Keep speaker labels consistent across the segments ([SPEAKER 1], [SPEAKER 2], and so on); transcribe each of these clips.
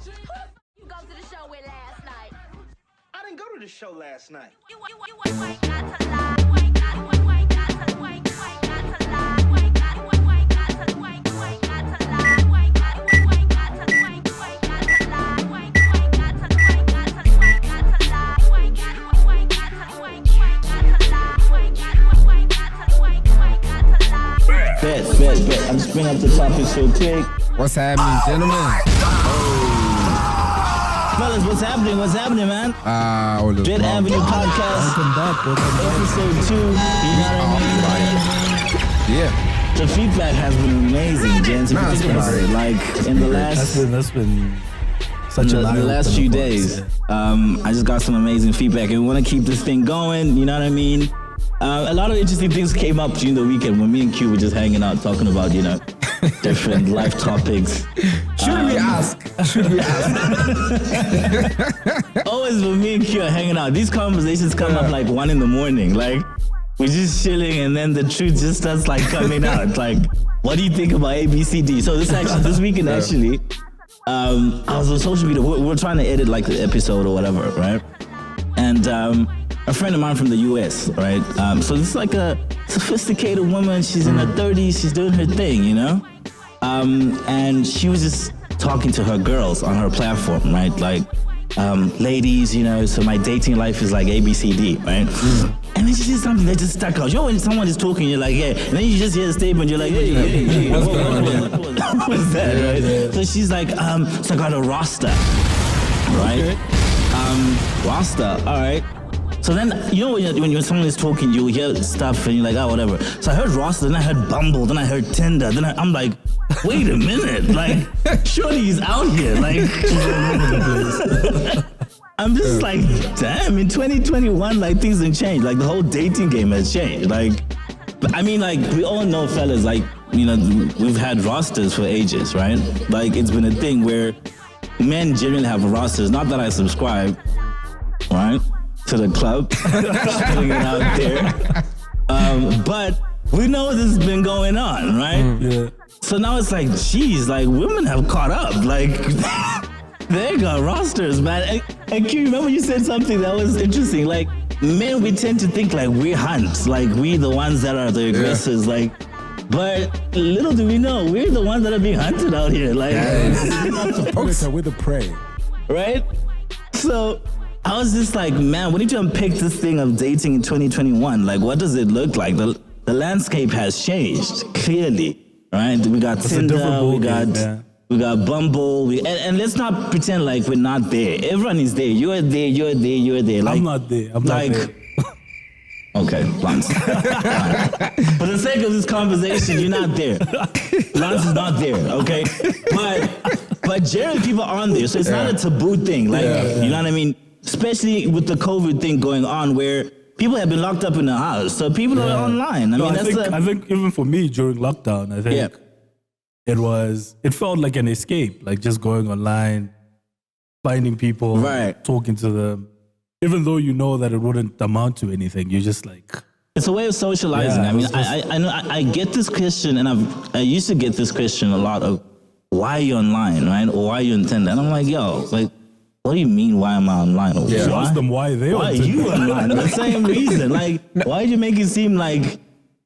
[SPEAKER 1] You go to the show with last night.
[SPEAKER 2] I didn't go to the show last night.
[SPEAKER 1] You ain't got to lie. You ain't got to lie. You ain't got to lie. You ain't got to lie. You ain't got to lie. You ain't got to lie. You ain't got to lie. You ain't got to lie. You ain't got to lie. You ain't got to lie. You ain't got to lie. You ain't got to lie. You ain't got to lie. You ain't got to lie. You ain't got to lie. You ain't got to lie.
[SPEAKER 3] Bet. I'm just bringing up the topics real quick.
[SPEAKER 4] What's happening, gentlemen?
[SPEAKER 3] Fellas, what's happening, man?
[SPEAKER 4] All the
[SPEAKER 3] Dread Avenue Podcast.
[SPEAKER 5] Welcome back.
[SPEAKER 3] Episode 2. You know what I mean?
[SPEAKER 4] Yeah.
[SPEAKER 3] The feedback has been amazing, gents. If you think about it, like in the
[SPEAKER 5] That's been such
[SPEAKER 3] the
[SPEAKER 5] a
[SPEAKER 3] last few days, I just got some amazing feedback, and we want to keep this thing going. You know what I mean? A lot of interesting things came up during the weekend when me and Q were just hanging out talking about, different life topics.
[SPEAKER 4] Should we ask?
[SPEAKER 3] Always when me and Q are hanging out, these conversations come up like 1 a.m. Like, we're just chilling and then the truth just starts like coming out. Like, what do you think about ABCD? So this weekend actually, I was on social media. We're trying to edit like the episode or whatever, right? And a friend of mine from the US, right? So this is like a sophisticated woman. She's in her 30s. She's doing her thing, and she was just talking to her girls on her platform, right? Like, ladies, so my dating life is like ABCD, right? And then she said something that just stuck out. When someone is talking, you're like, yeah. And then you just hear a statement, you're like, hey. What was that, right? So she's like, so I got a roster, right? Roster, all right. So then, when someone is talking, you hear stuff and you're like, oh, whatever. So I heard roster, then I heard Bumble, then I heard Tinder, then I'm like, wait a minute, like, surely he's out here, like. I'm just like, damn, in 2021, like, things have changed. Like, the whole dating game has changed. Like, I mean, like, we all know, fellas, like, we've had rosters for ages, right? Like, it's been a thing where men generally have rosters. Not that I subscribe, right, to the club, just putting it out there. But we know this has been going on, right?
[SPEAKER 5] Yeah.
[SPEAKER 3] So now it's like, geez, like, women have caught up. Like, they got rosters, man. And Q, remember you said something that was interesting. Like, men, we tend to think like we're hunts, like we the ones that are the aggressors, like. But little do we know, we're the ones that are being hunted out here. Like,
[SPEAKER 5] We're not the predator, we're the prey.
[SPEAKER 3] right? So I was just like, man, we need to unpick this thing of dating in 2021. Like, what does it look like? The landscape has changed, clearly, right? We got Tinder, we got Bumble, and let's not pretend like we're not there. Everyone is there. You're there. Like,
[SPEAKER 5] I'm not there. I'm not there.
[SPEAKER 3] Okay, Lance. For the sake of this conversation, you're not there. Lance is not there, okay? But generally people are on there, so it's not a taboo thing. Like, you know what I mean? Especially with the COVID thing going on where people have been locked up in the house, so people are online.
[SPEAKER 5] I think even for me during lockdown, I think it felt like an escape, like just going online, finding people, talking to them. Even though you know that it wouldn't amount to anything, you're just like...
[SPEAKER 3] It's a way of socializing. I mean, I know I get this question, and I used to get this question a lot of, why are you online, right? Or why are you on Tinder? And I'm like, yo, like, what do you mean, why am I online? Or
[SPEAKER 5] You ask them why they're
[SPEAKER 3] why
[SPEAKER 5] on
[SPEAKER 3] are
[SPEAKER 5] Tinder.
[SPEAKER 3] you online? The same reason. Like, why did you make it seem like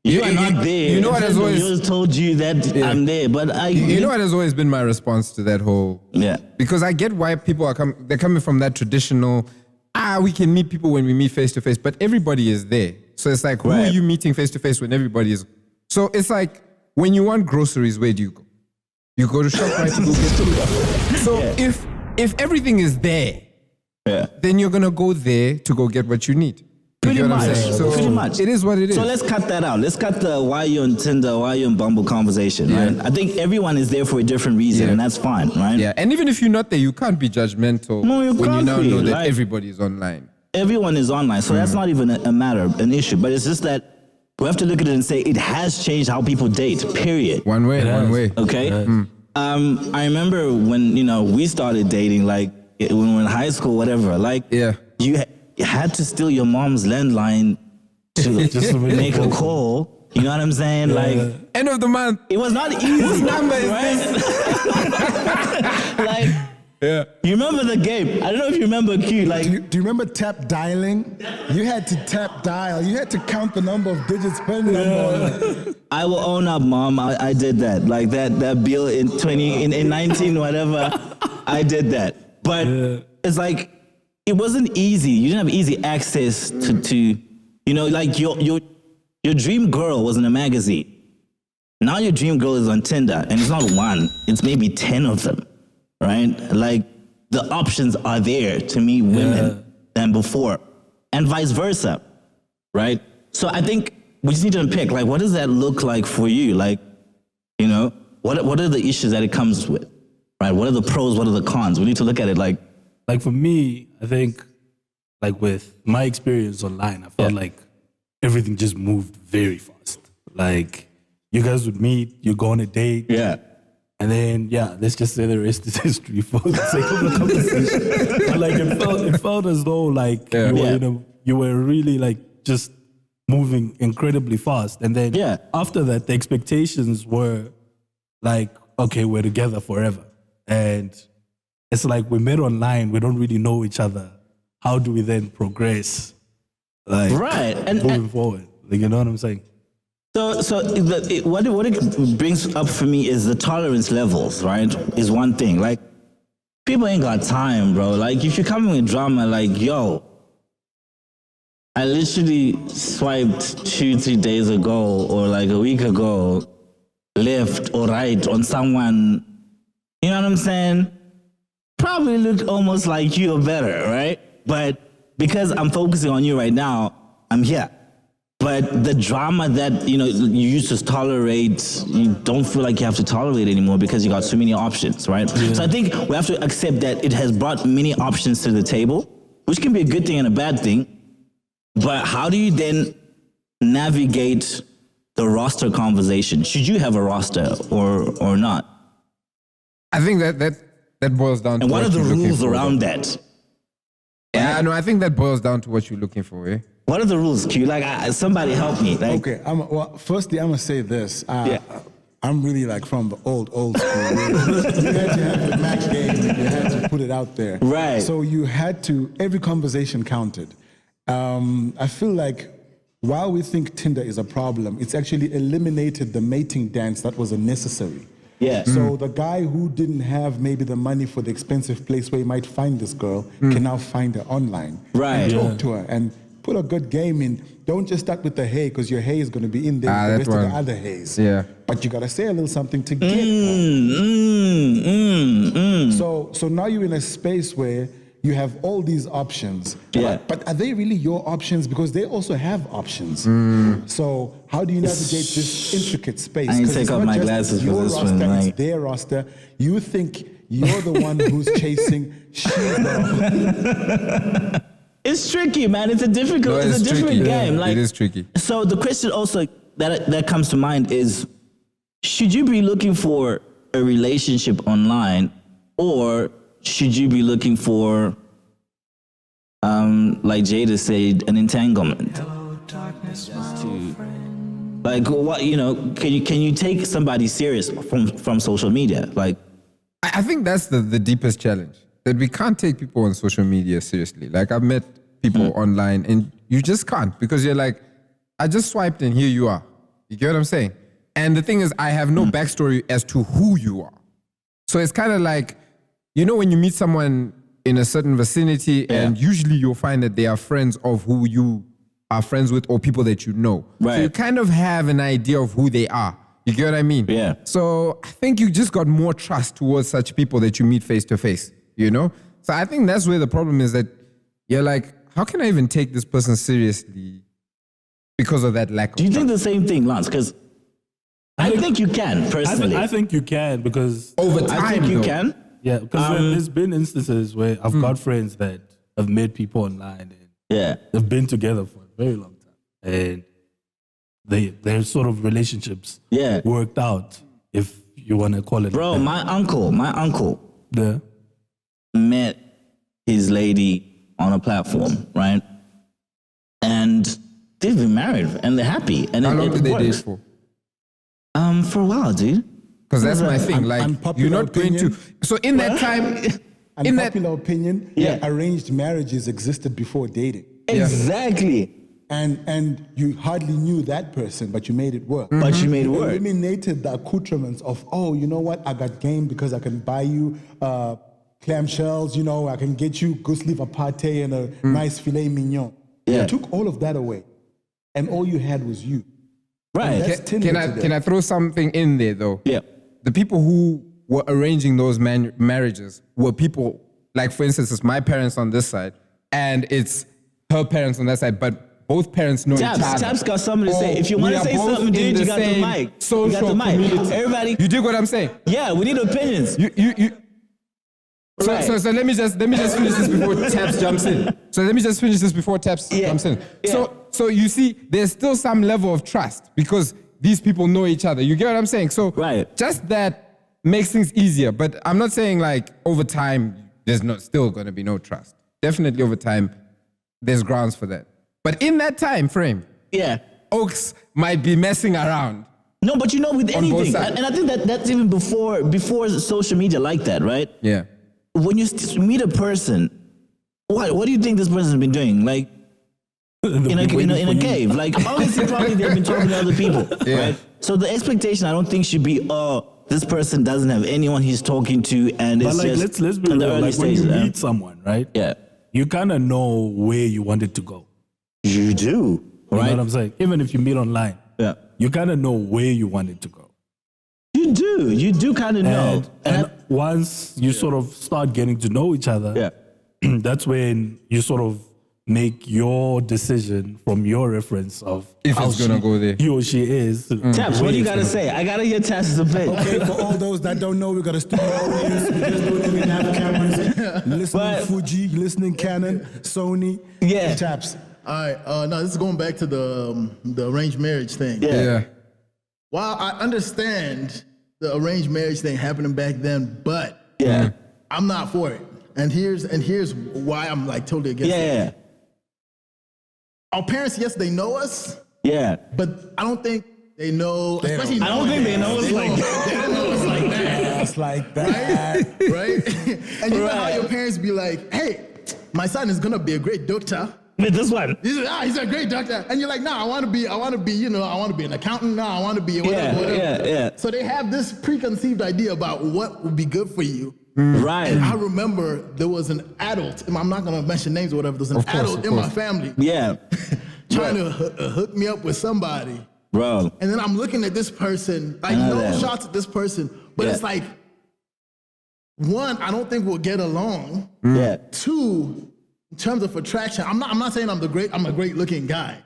[SPEAKER 3] you are not there?
[SPEAKER 4] You know what has always...
[SPEAKER 3] just told you that I'm there, but
[SPEAKER 4] You know what has always been my response to that whole...
[SPEAKER 3] Yeah.
[SPEAKER 4] Because I get why people are they're coming from that traditional... we can meet people when we meet face to face, but everybody is there. So it's like, who are you meeting face to face when everybody is? So it's like, when you want groceries, where do you go? You go to ShopRite to go get food. So if everything is there, then you're gonna go there to go get what you need.
[SPEAKER 3] Pretty much.
[SPEAKER 4] So
[SPEAKER 3] Pretty much.
[SPEAKER 4] It is what it is.
[SPEAKER 3] So let's cut that out. Let's cut the why you're on Tinder, why you're on Bumble conversation, right? I think everyone is there for a different reason, and that's fine, right?
[SPEAKER 4] Yeah, and even if you're not there, you can't be judgmental when you now know that everybody is online.
[SPEAKER 3] Everyone is online, so that's not even an issue. But it's just that we have to look at it and say it has changed how people date, period.
[SPEAKER 4] One way.
[SPEAKER 3] Okay? I remember when, we started dating, like, when we were in high school, whatever, like, you had to steal your mom's landline to make a call. You know what I'm saying? Like,
[SPEAKER 4] end of the month.
[SPEAKER 3] It was not easy.
[SPEAKER 4] Whose number is
[SPEAKER 3] this? Like,
[SPEAKER 4] Yeah.
[SPEAKER 3] You remember the game? I don't know if you remember Q. Like,
[SPEAKER 6] Do you remember tap dialing? You had to tap dial. You had to count the number of digits per number.
[SPEAKER 3] I will own up, Mom. I did that. Like that bill in 19 whatever. I did that. But it's like it wasn't easy. You didn't have easy access to you know, like your dream girl was in a magazine. Now your dream girl is on Tinder, and it's not one. It's maybe 10 of them, right? Like the options are there to meet women than before, and vice versa, right? So I think we just need to unpick, like, what does that look like for you? Like, you know, what are the issues that it comes with, right? What are the pros? What are the cons? We need to look at it like
[SPEAKER 5] for me, I think, like with my experience online, I felt like everything just moved very fast. Like you guys would meet, you go on a date.
[SPEAKER 3] Yeah.
[SPEAKER 5] And then, let's just say the rest is history for the sake of the conversation. But like it felt as though like you were really like just moving incredibly fast. And then after that, the expectations were like, okay, we're together forever. And it's like we met online, we don't really know each other. How do we then progress? Like moving forward. Like, you know what I'm saying?
[SPEAKER 3] So what it brings up for me is the tolerance levels, right? Is one thing. Like, people ain't got time, bro. Like, if you're coming with drama, like, yo, I literally swiped 2-3 days ago or like a week ago, left or right on someone, you know what I'm saying? Probably looked almost like you or better, right? But because I'm focusing on you right now, I'm here. But the drama that, you know, you used to tolerate, you don't feel like you have to tolerate anymore because you got so many options, right? Yeah. So I think we have to accept that it has brought many options to the table, which can be a good thing and a bad thing. But how do you then navigate the roster conversation? Should you have a roster or not?
[SPEAKER 4] I think that boils down to
[SPEAKER 3] and what are the rules around
[SPEAKER 4] though.
[SPEAKER 3] That?
[SPEAKER 4] Yeah, no, I think that boils down to what you're looking for, eh?
[SPEAKER 3] What are the rules, Q? Like, somebody help me. Like,
[SPEAKER 6] okay, firstly, I'm going to say this. I'm really like from the old school. You had to have the Mac game, you had to put it out there.
[SPEAKER 3] Right.
[SPEAKER 6] So you had to, every conversation counted. I feel like while we think Tinder is a problem, it's actually eliminated the mating dance that was unnecessary.
[SPEAKER 3] Yeah.
[SPEAKER 6] So the guy who didn't have maybe the money for the expensive place where he might find this girl can now find her online.
[SPEAKER 3] Right.
[SPEAKER 6] And talk to her and put a good game in. Don't just start with the hey, because your hey is going to be in there with the rest of the other hays.
[SPEAKER 4] Yeah.
[SPEAKER 6] But you got to say a little something to get her. So now you're in a space where you have all these options.
[SPEAKER 3] Yeah.
[SPEAKER 6] But are they really your options? Because they also have options. So how do you navigate this intricate space?
[SPEAKER 3] I need to take off my glasses for this one.
[SPEAKER 6] It's their roster. You think you're the one who's chasing. She's the
[SPEAKER 3] It's tricky, man. It's a difficult game.
[SPEAKER 4] Yeah,
[SPEAKER 3] like,
[SPEAKER 4] it is tricky.
[SPEAKER 3] So the question also that comes to mind is, should you be looking for a relationship online, or should you be looking for, like Jada said, an entanglement? Hello, darkness, like, what, you know, can you take somebody serious from social media? Like,
[SPEAKER 4] I think that's the deepest challenge, that we can't take people on social media seriously. Like, I've met people online and you just can't, because you're like, I just swiped and here you are. You get what I'm saying? And the thing is, I have no backstory as to who you are. So it's kind of like, you know, when you meet someone in a certain vicinity and usually you'll find that they are friends of who you are friends with or people that you know.
[SPEAKER 3] Right.
[SPEAKER 4] So you kind of have an idea of who they are. You get what I mean?
[SPEAKER 3] Yeah.
[SPEAKER 4] So I think you just got more trust towards such people that you meet face to face, you know? So I think that's where the problem is, that you're like, how can I even take this person seriously because of that lack of
[SPEAKER 3] do you
[SPEAKER 4] trust?
[SPEAKER 3] think the same thing, Lance? Because I think you can, personally.
[SPEAKER 5] I think you can, because
[SPEAKER 4] Over time,
[SPEAKER 3] I think you
[SPEAKER 4] though.
[SPEAKER 3] can.
[SPEAKER 5] Yeah, because there's been instances where I've got friends that have met people online and they've been together for a very long time, and their sort of relationships worked out, if you want to call it.
[SPEAKER 3] Bro,
[SPEAKER 5] like
[SPEAKER 3] my uncle met his lady on a platform, right? And they've been married and they're happy. And
[SPEAKER 4] How long did they
[SPEAKER 3] works.
[SPEAKER 4] date for?
[SPEAKER 3] For a while, dude.
[SPEAKER 4] Because that's my thing. Like, you're not going to. So in that time, in that
[SPEAKER 6] Unpopular opinion,
[SPEAKER 3] Yeah.
[SPEAKER 6] arranged marriages existed before dating.
[SPEAKER 3] Exactly.
[SPEAKER 6] And you hardly knew that person, but you made it work.
[SPEAKER 3] But you made it work.
[SPEAKER 6] Eliminated the accoutrements of, oh, you know what, I got game because I can buy you clamshells, you know, I can get you goose liver pate and a nice filet mignon.
[SPEAKER 3] Yeah.
[SPEAKER 6] You took all of that away, and all you had was you.
[SPEAKER 3] Right.
[SPEAKER 6] That's Tinder today.
[SPEAKER 4] can I throw something in there though?
[SPEAKER 3] Yeah.
[SPEAKER 4] The people who were arranging those marriages were people like, for instance, it's my parents on this side and it's her parents on that side, but both parents know each other.
[SPEAKER 3] Taps got something to say. If you want
[SPEAKER 4] we
[SPEAKER 3] to
[SPEAKER 4] are
[SPEAKER 3] say
[SPEAKER 4] both
[SPEAKER 3] something,
[SPEAKER 4] in
[SPEAKER 3] dude, you got the
[SPEAKER 4] same
[SPEAKER 3] mic. You got
[SPEAKER 4] social
[SPEAKER 3] the mic.
[SPEAKER 4] community.
[SPEAKER 3] Everybody.
[SPEAKER 4] You dig what I'm saying?
[SPEAKER 3] Yeah, we need opinions.
[SPEAKER 4] So,
[SPEAKER 3] Right.
[SPEAKER 4] so let me just finish this before Taps jumps in. So let me just finish this before Taps jumps in.
[SPEAKER 3] Yeah.
[SPEAKER 4] So you see, there's still some level of trust because these people know each other. You get what I'm saying? So
[SPEAKER 3] Right.
[SPEAKER 4] just that makes things easier. But I'm not saying like over time there's not still going to be no trust. Definitely over time there's grounds for that. But in that time frame,
[SPEAKER 3] Yeah.
[SPEAKER 4] Oaks might be messing around.
[SPEAKER 3] No, but you know, with
[SPEAKER 4] On both
[SPEAKER 3] anything,
[SPEAKER 4] sides.
[SPEAKER 3] and I think that's even before social media like that, right?
[SPEAKER 4] Yeah.
[SPEAKER 3] When you meet a person, what do you think this person's been doing? Like in a cave. Like obviously, probably they've been talking to other people, right? So the expectation, I don't think, should be, oh, this person doesn't have anyone he's talking to, and
[SPEAKER 5] But
[SPEAKER 3] it's
[SPEAKER 5] like,
[SPEAKER 3] just
[SPEAKER 5] let's be
[SPEAKER 3] in the
[SPEAKER 5] real.
[SPEAKER 3] early
[SPEAKER 5] Like when you
[SPEAKER 3] stages.
[SPEAKER 5] meet someone, right?
[SPEAKER 3] Yeah,
[SPEAKER 5] You kind of know where you want it to go.
[SPEAKER 3] you do,
[SPEAKER 5] You know
[SPEAKER 3] right?
[SPEAKER 5] what I'm saying? Even if you meet online,
[SPEAKER 3] Yeah,
[SPEAKER 5] you kind of know where you want it to go.
[SPEAKER 3] you do kind of know.
[SPEAKER 5] And once you sort of start getting to know each other,
[SPEAKER 3] Yeah.
[SPEAKER 5] that's when you sort of make your decision from your reference of
[SPEAKER 4] If
[SPEAKER 5] how
[SPEAKER 4] it's gonna go there.
[SPEAKER 5] he or she is.
[SPEAKER 3] Taps, what do you gotta say? I gotta hear Taps' opinion.
[SPEAKER 6] Okay, for all those that don't know, we got a studio audience. We just don't even have cameras. Listening
[SPEAKER 3] But-
[SPEAKER 6] Fuji, listening Canon, Sony,
[SPEAKER 3] Yeah.
[SPEAKER 6] Taps.
[SPEAKER 7] All right. No, this is going back to the arranged marriage thing.
[SPEAKER 4] Yeah.
[SPEAKER 7] While I understand the arranged marriage thing happening back then, but
[SPEAKER 3] Yeah,
[SPEAKER 7] I'm not for it. And here's why I'm like totally against it.
[SPEAKER 3] yeah,
[SPEAKER 7] Our parents, yes, they know us,
[SPEAKER 3] yeah.
[SPEAKER 7] but I don't think they know. Especially
[SPEAKER 3] I don't think they know us like that.
[SPEAKER 7] They don't know us like that.
[SPEAKER 6] It's like that.
[SPEAKER 7] Right? And you know how
[SPEAKER 3] Right.
[SPEAKER 7] your parents be like, hey, my son is gonna be a great doctor.
[SPEAKER 3] With this one.
[SPEAKER 7] He's a great doctor. And you're like, nah, I want to be, I want to be an accountant. Nah, I want to be whatever.
[SPEAKER 3] Yeah.
[SPEAKER 7] So they have this preconceived idea about what would be good for you.
[SPEAKER 3] Right.
[SPEAKER 7] And I remember there was an adult, I'm not going to mention names or whatever, there was an adult in my family
[SPEAKER 3] Yeah,
[SPEAKER 7] trying to hook me up with somebody.
[SPEAKER 3] bro.
[SPEAKER 7] And then I'm looking at this person, like
[SPEAKER 3] know
[SPEAKER 7] no
[SPEAKER 3] that.
[SPEAKER 7] shots at this person, but
[SPEAKER 3] Yeah.
[SPEAKER 7] it's like, one, I don't think we'll get along.
[SPEAKER 3] Yeah,
[SPEAKER 7] Two, in terms of attraction, I'm not saying I'm a great looking guy.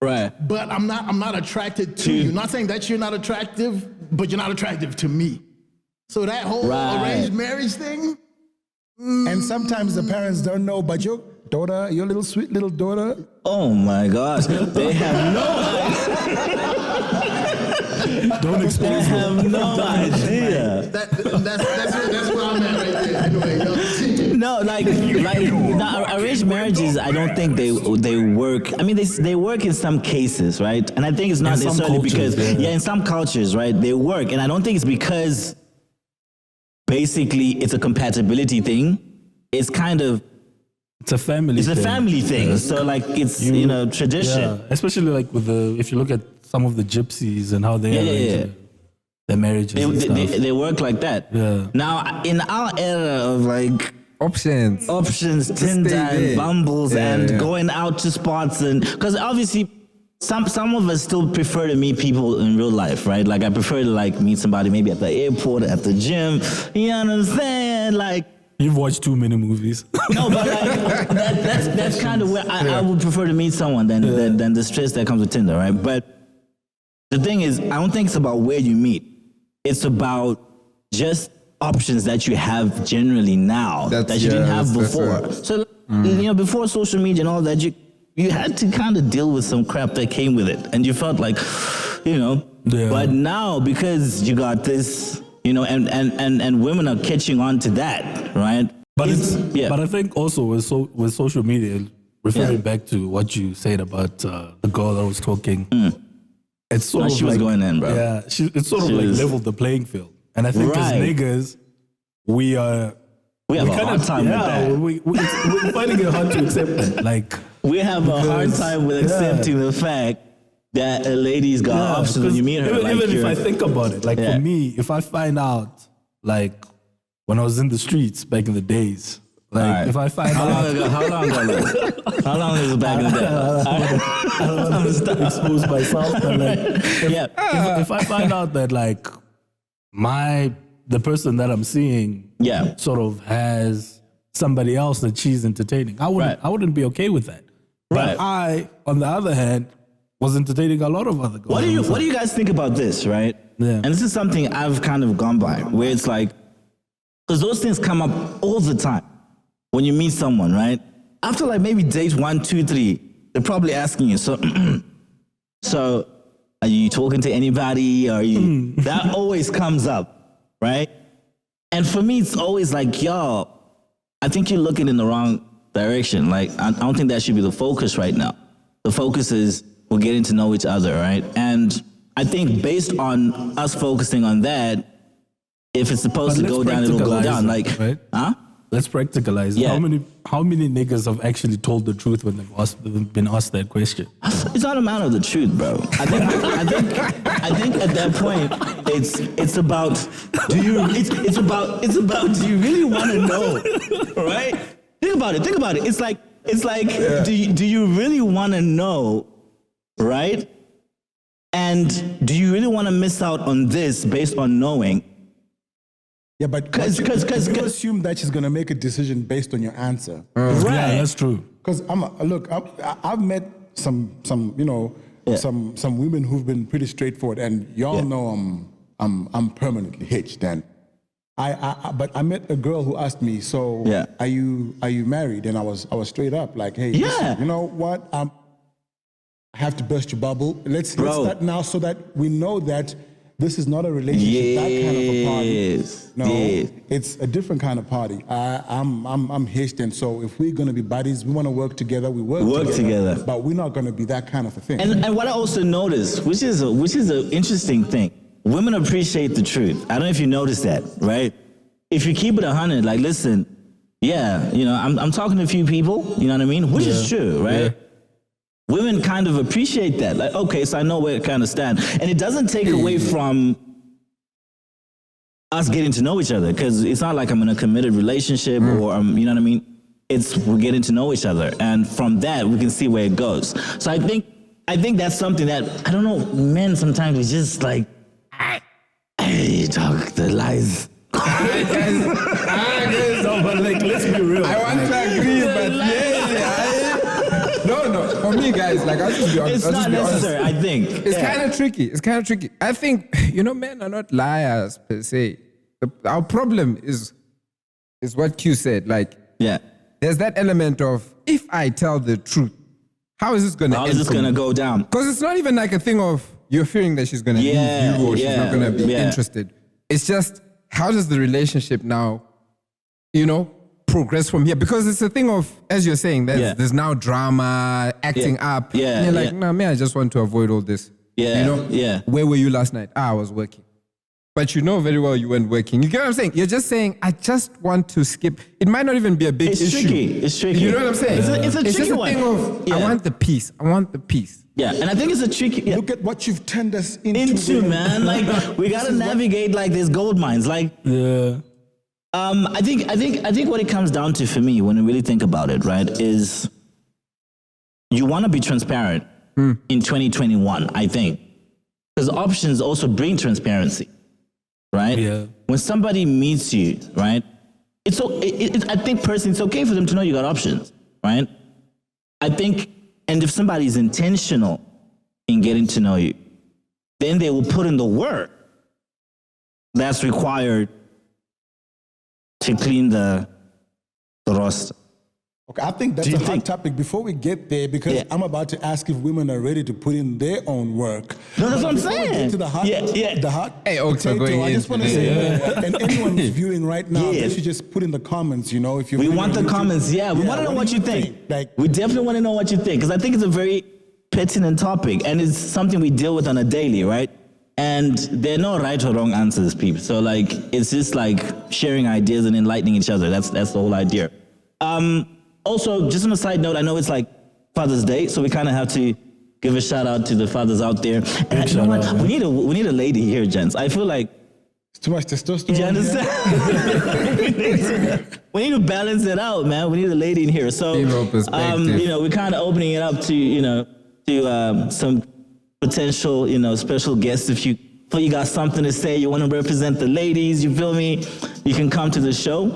[SPEAKER 3] right.
[SPEAKER 7] But I'm not attracted to you. Not saying that you're not attractive, but you're not attractive to me. So that whole
[SPEAKER 3] Right.
[SPEAKER 7] arranged marriage thing,
[SPEAKER 6] And sometimes the parents don't know, but your daughter, your little sweet little daughter,
[SPEAKER 3] Oh my gosh, they have no
[SPEAKER 5] Don't
[SPEAKER 3] They
[SPEAKER 5] expose them.
[SPEAKER 3] have no idea.
[SPEAKER 7] that's where I'm at right there. Anyway, yo.
[SPEAKER 3] No, like arranged marriages. I don't think they work. I mean, they work in some cases, right? And I think it's not
[SPEAKER 5] In some
[SPEAKER 3] necessarily
[SPEAKER 5] cultures,
[SPEAKER 3] because
[SPEAKER 5] yeah.
[SPEAKER 3] in some cultures, right, they work, and I don't think it's because basically it's a compatibility thing. It's kind of
[SPEAKER 5] It's a family
[SPEAKER 3] it's a
[SPEAKER 5] thing.
[SPEAKER 3] family thing. So like it's tradition.
[SPEAKER 5] Yeah, especially like with if you look at some of the gypsies and how they arrange
[SPEAKER 3] Yeah.
[SPEAKER 5] their marriages and stuff.
[SPEAKER 3] They work like that.
[SPEAKER 5] Yeah.
[SPEAKER 3] Now in our era of like
[SPEAKER 4] Options.
[SPEAKER 3] options, Tinder
[SPEAKER 4] stay
[SPEAKER 3] and
[SPEAKER 4] there.
[SPEAKER 3] Bumbles
[SPEAKER 4] Yeah,
[SPEAKER 3] and
[SPEAKER 4] yeah.
[SPEAKER 3] going out to spots, and because obviously some of us still prefer to meet people in real life, right? Like I prefer to like meet somebody maybe at the airport, at the gym. You know what I'm saying? Like
[SPEAKER 5] You've watched too many movies.
[SPEAKER 3] no, but like that's kind of where I would prefer to meet someone than the stress that comes with Tinder, right? But the thing is, I don't think it's about where you meet. It's about just options that you have generally now
[SPEAKER 4] That's-
[SPEAKER 3] that you didn't
[SPEAKER 4] yeah,
[SPEAKER 3] have
[SPEAKER 4] that's
[SPEAKER 3] before.
[SPEAKER 4] right.
[SPEAKER 3] So before social media and all that, you had to kind of deal with some crap that came with it, and you felt like,
[SPEAKER 5] Yeah.
[SPEAKER 3] But now because you got this, and women are catching on to that, right?
[SPEAKER 5] But
[SPEAKER 3] yeah.
[SPEAKER 5] But I think also with social media, referring
[SPEAKER 3] Yeah.
[SPEAKER 5] back to what you said about the girl that was talking, it's sort
[SPEAKER 3] No,
[SPEAKER 5] of
[SPEAKER 3] she was
[SPEAKER 5] like,
[SPEAKER 3] going in, bro.
[SPEAKER 5] Yeah, it's sort of
[SPEAKER 3] She
[SPEAKER 5] like
[SPEAKER 3] was-
[SPEAKER 5] leveled the playing field. And I think as
[SPEAKER 3] Right.
[SPEAKER 5] niggas, we are
[SPEAKER 3] We have a hard time with that.
[SPEAKER 5] We're finding it hard to accept that. Like,
[SPEAKER 3] We have a hard
[SPEAKER 5] Because-
[SPEAKER 3] time with accepting the fact that a lady's got options when you meet her.
[SPEAKER 5] Even,
[SPEAKER 3] like
[SPEAKER 5] even if
[SPEAKER 3] you're-
[SPEAKER 5] I think about it, like
[SPEAKER 3] Yeah.
[SPEAKER 5] for me, if I find out, like when I was in the streets back in the days, like
[SPEAKER 3] All right.
[SPEAKER 5] if I find
[SPEAKER 3] How
[SPEAKER 5] out,
[SPEAKER 3] long ago? How long ago? How long is it back in the day?
[SPEAKER 5] I don't want to expose myself, but like, if I find out that like the person that I'm seeing,
[SPEAKER 3] Yeah.
[SPEAKER 5] sort of has somebody else that she's entertaining, I wouldn't be okay with that.
[SPEAKER 3] Right.
[SPEAKER 5] But I, on the other hand, was entertaining a lot of other girls.
[SPEAKER 3] What do you guys think about this, right?
[SPEAKER 5] Yeah.
[SPEAKER 3] And this is something I've kind of gone by, where it's like, because those things come up all the time when you meet someone, right? After like maybe date 1, 2, 3, they're probably asking you, so are you talking to anybody? Are you? That always comes up, right? And for me, it's always like, yo, I think you're looking in the wrong direction. Like, I don't think that should be the focus right now. The focus is we're getting to know each other, right? And I think based on us focusing on that, if it's supposed
[SPEAKER 5] But
[SPEAKER 3] to go
[SPEAKER 5] let's
[SPEAKER 3] down, it'll go
[SPEAKER 5] practicalize
[SPEAKER 3] down.
[SPEAKER 5] it,
[SPEAKER 3] Like,
[SPEAKER 5] right?
[SPEAKER 3] huh?
[SPEAKER 5] Let's practicalize.
[SPEAKER 3] Yeah.
[SPEAKER 5] How many niggas have actually told the truth when they've been asked that question?
[SPEAKER 3] It's not a matter of the truth, bro. I think at that point, it's about do you really want to know, right? Think about it. It's like do you really want to know, right? And do you really want to miss out on this based on knowing?
[SPEAKER 6] Yeah, but
[SPEAKER 3] Cause-
[SPEAKER 6] you
[SPEAKER 3] cause-
[SPEAKER 6] assume that she's gonna make a decision based on your answer.
[SPEAKER 3] Right.
[SPEAKER 5] Yeah, that's true.
[SPEAKER 6] Because I've met some
[SPEAKER 3] Yeah.
[SPEAKER 6] some women who've been pretty straightforward, and y'all
[SPEAKER 3] Yeah.
[SPEAKER 6] know I'm permanently hitched. And but I met a girl who asked me, so
[SPEAKER 3] Yeah.
[SPEAKER 6] are you married? And I was straight up like, hey,
[SPEAKER 3] Yeah.
[SPEAKER 6] listen, you know what? I have to burst your bubble. Let's start now so that we know that this is not a relationship, that kind of a party.
[SPEAKER 3] Yes.
[SPEAKER 6] No,
[SPEAKER 3] Yes.
[SPEAKER 6] it's a different kind of party. I'm hitched, and so if we're gonna be buddies, we want to work together. We work
[SPEAKER 3] together.
[SPEAKER 6] but we're not gonna be that kind of a thing.
[SPEAKER 3] And what I also noticed, which is an interesting thing, women appreciate the truth. I don't know if you noticed that, right? If you keep it 100, like, listen, yeah, I'm talking to a few people, you know what I mean? Which is true, right?
[SPEAKER 5] Yeah.
[SPEAKER 3] Women kind of appreciate that. Like, okay, so I know where to kind of stand. And it doesn't take away from us getting to know each other, because it's not like I'm in a committed relationship or, you know what I mean? We're getting to know each other. And from that, we can see where it goes. So I think that's something that, I don't know, men sometimes we just like, hey, talk the lies.
[SPEAKER 5] No, but like, let's be real.
[SPEAKER 4] I want to agree, but no. For me, guys, like I'll just be honest.
[SPEAKER 3] It's
[SPEAKER 4] I'll
[SPEAKER 3] not
[SPEAKER 4] just be honest.
[SPEAKER 3] necessary, I think.
[SPEAKER 4] It's kind of tricky. It's kind of tricky. I think, men are not liars per se. Our problem is what Q said. Like,
[SPEAKER 3] Yeah.
[SPEAKER 4] there's that element of, if I tell the truth, how is this going to
[SPEAKER 3] How
[SPEAKER 4] end?
[SPEAKER 3] is this going to go down?
[SPEAKER 4] Because it's not even like a thing of you're fearing that she's going to
[SPEAKER 3] Yeah,
[SPEAKER 4] leave you or she's
[SPEAKER 3] yeah,
[SPEAKER 4] not going to be
[SPEAKER 3] yeah.
[SPEAKER 4] interested. It's just, how does the relationship now, progress from here? Because it's a thing of, as you're saying, there's now drama, acting
[SPEAKER 3] Yeah.
[SPEAKER 4] up.
[SPEAKER 3] Yeah,
[SPEAKER 4] And you're like,
[SPEAKER 3] yeah.
[SPEAKER 4] no, man, I just want to avoid all this.
[SPEAKER 3] Yeah, yeah.
[SPEAKER 4] Where were you last night? I was working. But you know very well you weren't working. You get what I'm saying? You're just saying, I just want to skip. It might not even be a big
[SPEAKER 3] It's
[SPEAKER 4] issue.
[SPEAKER 3] tricky. It's tricky.
[SPEAKER 4] You know what I'm saying?
[SPEAKER 3] It's a
[SPEAKER 4] just
[SPEAKER 3] tricky
[SPEAKER 4] a
[SPEAKER 3] one.
[SPEAKER 4] thing of,
[SPEAKER 3] Yeah.
[SPEAKER 4] I want the peace. I want the peace.
[SPEAKER 3] Yeah, and I think it's a tricky... Yeah.
[SPEAKER 6] Look at what you've turned us into.
[SPEAKER 3] Into,
[SPEAKER 6] women.
[SPEAKER 3] man. Like, we got to navigate like there's gold mines. Like,
[SPEAKER 5] Yeah.
[SPEAKER 3] I think what it comes down to for me, when I really think about it, right, is you want to be transparent in 2021, I think. Because options also bring transparency, right?
[SPEAKER 5] Yeah.
[SPEAKER 3] When somebody meets you, right, I think personally it's okay for them to know you got options, right? I think, and if somebody's intentional in getting to know you, then they will put in the work that's required to clean the roster.
[SPEAKER 6] Okay, I think that's
[SPEAKER 3] Do
[SPEAKER 6] a
[SPEAKER 3] you
[SPEAKER 6] hot
[SPEAKER 3] think-
[SPEAKER 6] topic before we get there, because
[SPEAKER 3] Yeah.
[SPEAKER 6] I'm about to ask if women are ready to put in their own work.
[SPEAKER 3] No, that's
[SPEAKER 6] But
[SPEAKER 3] what I'm
[SPEAKER 6] before we
[SPEAKER 3] saying.
[SPEAKER 6] get to the hot,
[SPEAKER 3] Yeah.
[SPEAKER 6] the hot
[SPEAKER 4] Hey, Oaks are
[SPEAKER 6] potato,
[SPEAKER 4] going
[SPEAKER 6] I
[SPEAKER 4] in
[SPEAKER 6] just want to
[SPEAKER 4] today.
[SPEAKER 6] say, and anyone who's viewing right now,
[SPEAKER 3] Yeah.
[SPEAKER 6] they should just put in the comments. If you
[SPEAKER 3] We want the comments, yeah. We want to know what you think.
[SPEAKER 6] Like,
[SPEAKER 3] We definitely want to know what you think, because I think it's a very pertinent topic, and it's something we deal with on a daily, right? And there are no right or wrong answers, people. So like, it's just like sharing ideas and enlightening each other. That's the whole idea. Also, just on a side note, I know it's like Father's Day, so we kind of have to give a shout out to the fathers out there. And you know what? We need a lady here, gents. I feel like
[SPEAKER 6] It's too much testosterone.
[SPEAKER 3] you understand? we need to balance it out, man. We need a lady in here. So,
[SPEAKER 4] Female perspective.
[SPEAKER 3] we're kind of opening it up to some potential, special guests. If you feel you got something to say, you want to represent the ladies, you feel me? You can come to the show.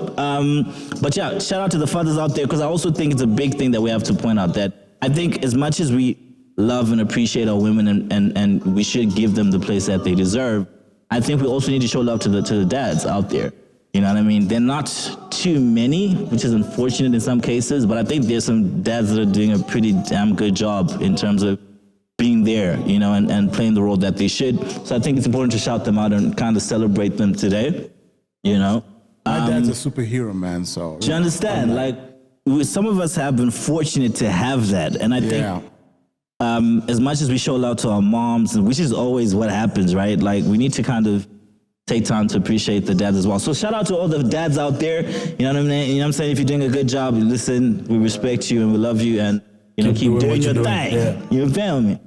[SPEAKER 3] But yeah, shout out to the fathers out there, because I also think it's a big thing that we have to point out that I think as much as we love and appreciate our women and we should give them the place that they deserve, I think we also need to show love to the dads out there. You know what I mean? They're not too many, which is unfortunate in some cases, but I think there's some dads that are doing a pretty damn good job in terms of being there, and playing the role that they should. So I think it's important to shout them out and kind of celebrate them today,
[SPEAKER 6] My dad's a superhero, man, so.
[SPEAKER 3] Do you understand? Like, some of us have been fortunate to have that. And I think as much as we show love to our moms, which is always what happens, right? Like, we need to kind of take time to appreciate the dads as well. So shout out to all the dads out there. You know what I mean? You know what I'm saying? If you're doing a good job, listen, we respect you and we love you, and keep doing your thing.
[SPEAKER 5] Yeah.
[SPEAKER 3] You feel me?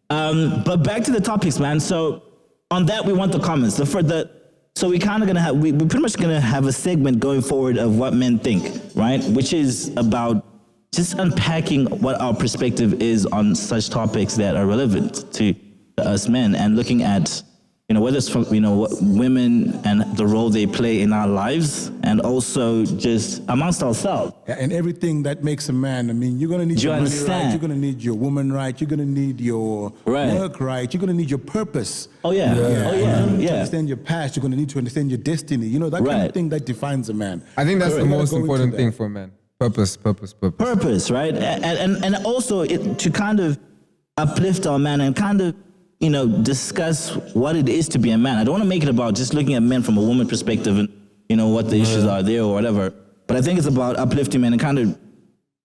[SPEAKER 3] But back to the topics, man. So on that, we want the comments. So we kind of gonna have, we're pretty much gonna have a segment going forward of what men think, right? Which is about just unpacking what our perspective is on such topics that are relevant to us men, and looking at, whether it's from, what women and the role they play in our lives, and also just amongst ourselves.
[SPEAKER 6] Yeah, and everything that makes a man. I mean, you're going to need
[SPEAKER 3] Do you
[SPEAKER 6] your money
[SPEAKER 3] understand?
[SPEAKER 6] right, you're going to need your woman right, you're going to need your
[SPEAKER 3] Right.
[SPEAKER 6] work right, you're going to need your purpose.
[SPEAKER 3] Oh yeah,
[SPEAKER 6] You're going to need to
[SPEAKER 3] yeah.
[SPEAKER 6] understand your past, you're going to need to understand your destiny. That kind
[SPEAKER 3] Right.
[SPEAKER 6] of thing that defines a man.
[SPEAKER 4] I think that's the
[SPEAKER 6] You gotta
[SPEAKER 4] most
[SPEAKER 6] go into
[SPEAKER 4] important
[SPEAKER 6] that.
[SPEAKER 4] thing for men. Purpose.
[SPEAKER 3] Purpose, right? And also to kind of uplift our man and kind of, discuss what it is to be a man. I don't want to make it about just looking at men from a woman perspective and, what the issues are there or whatever. But I think it's about uplifting men and kind of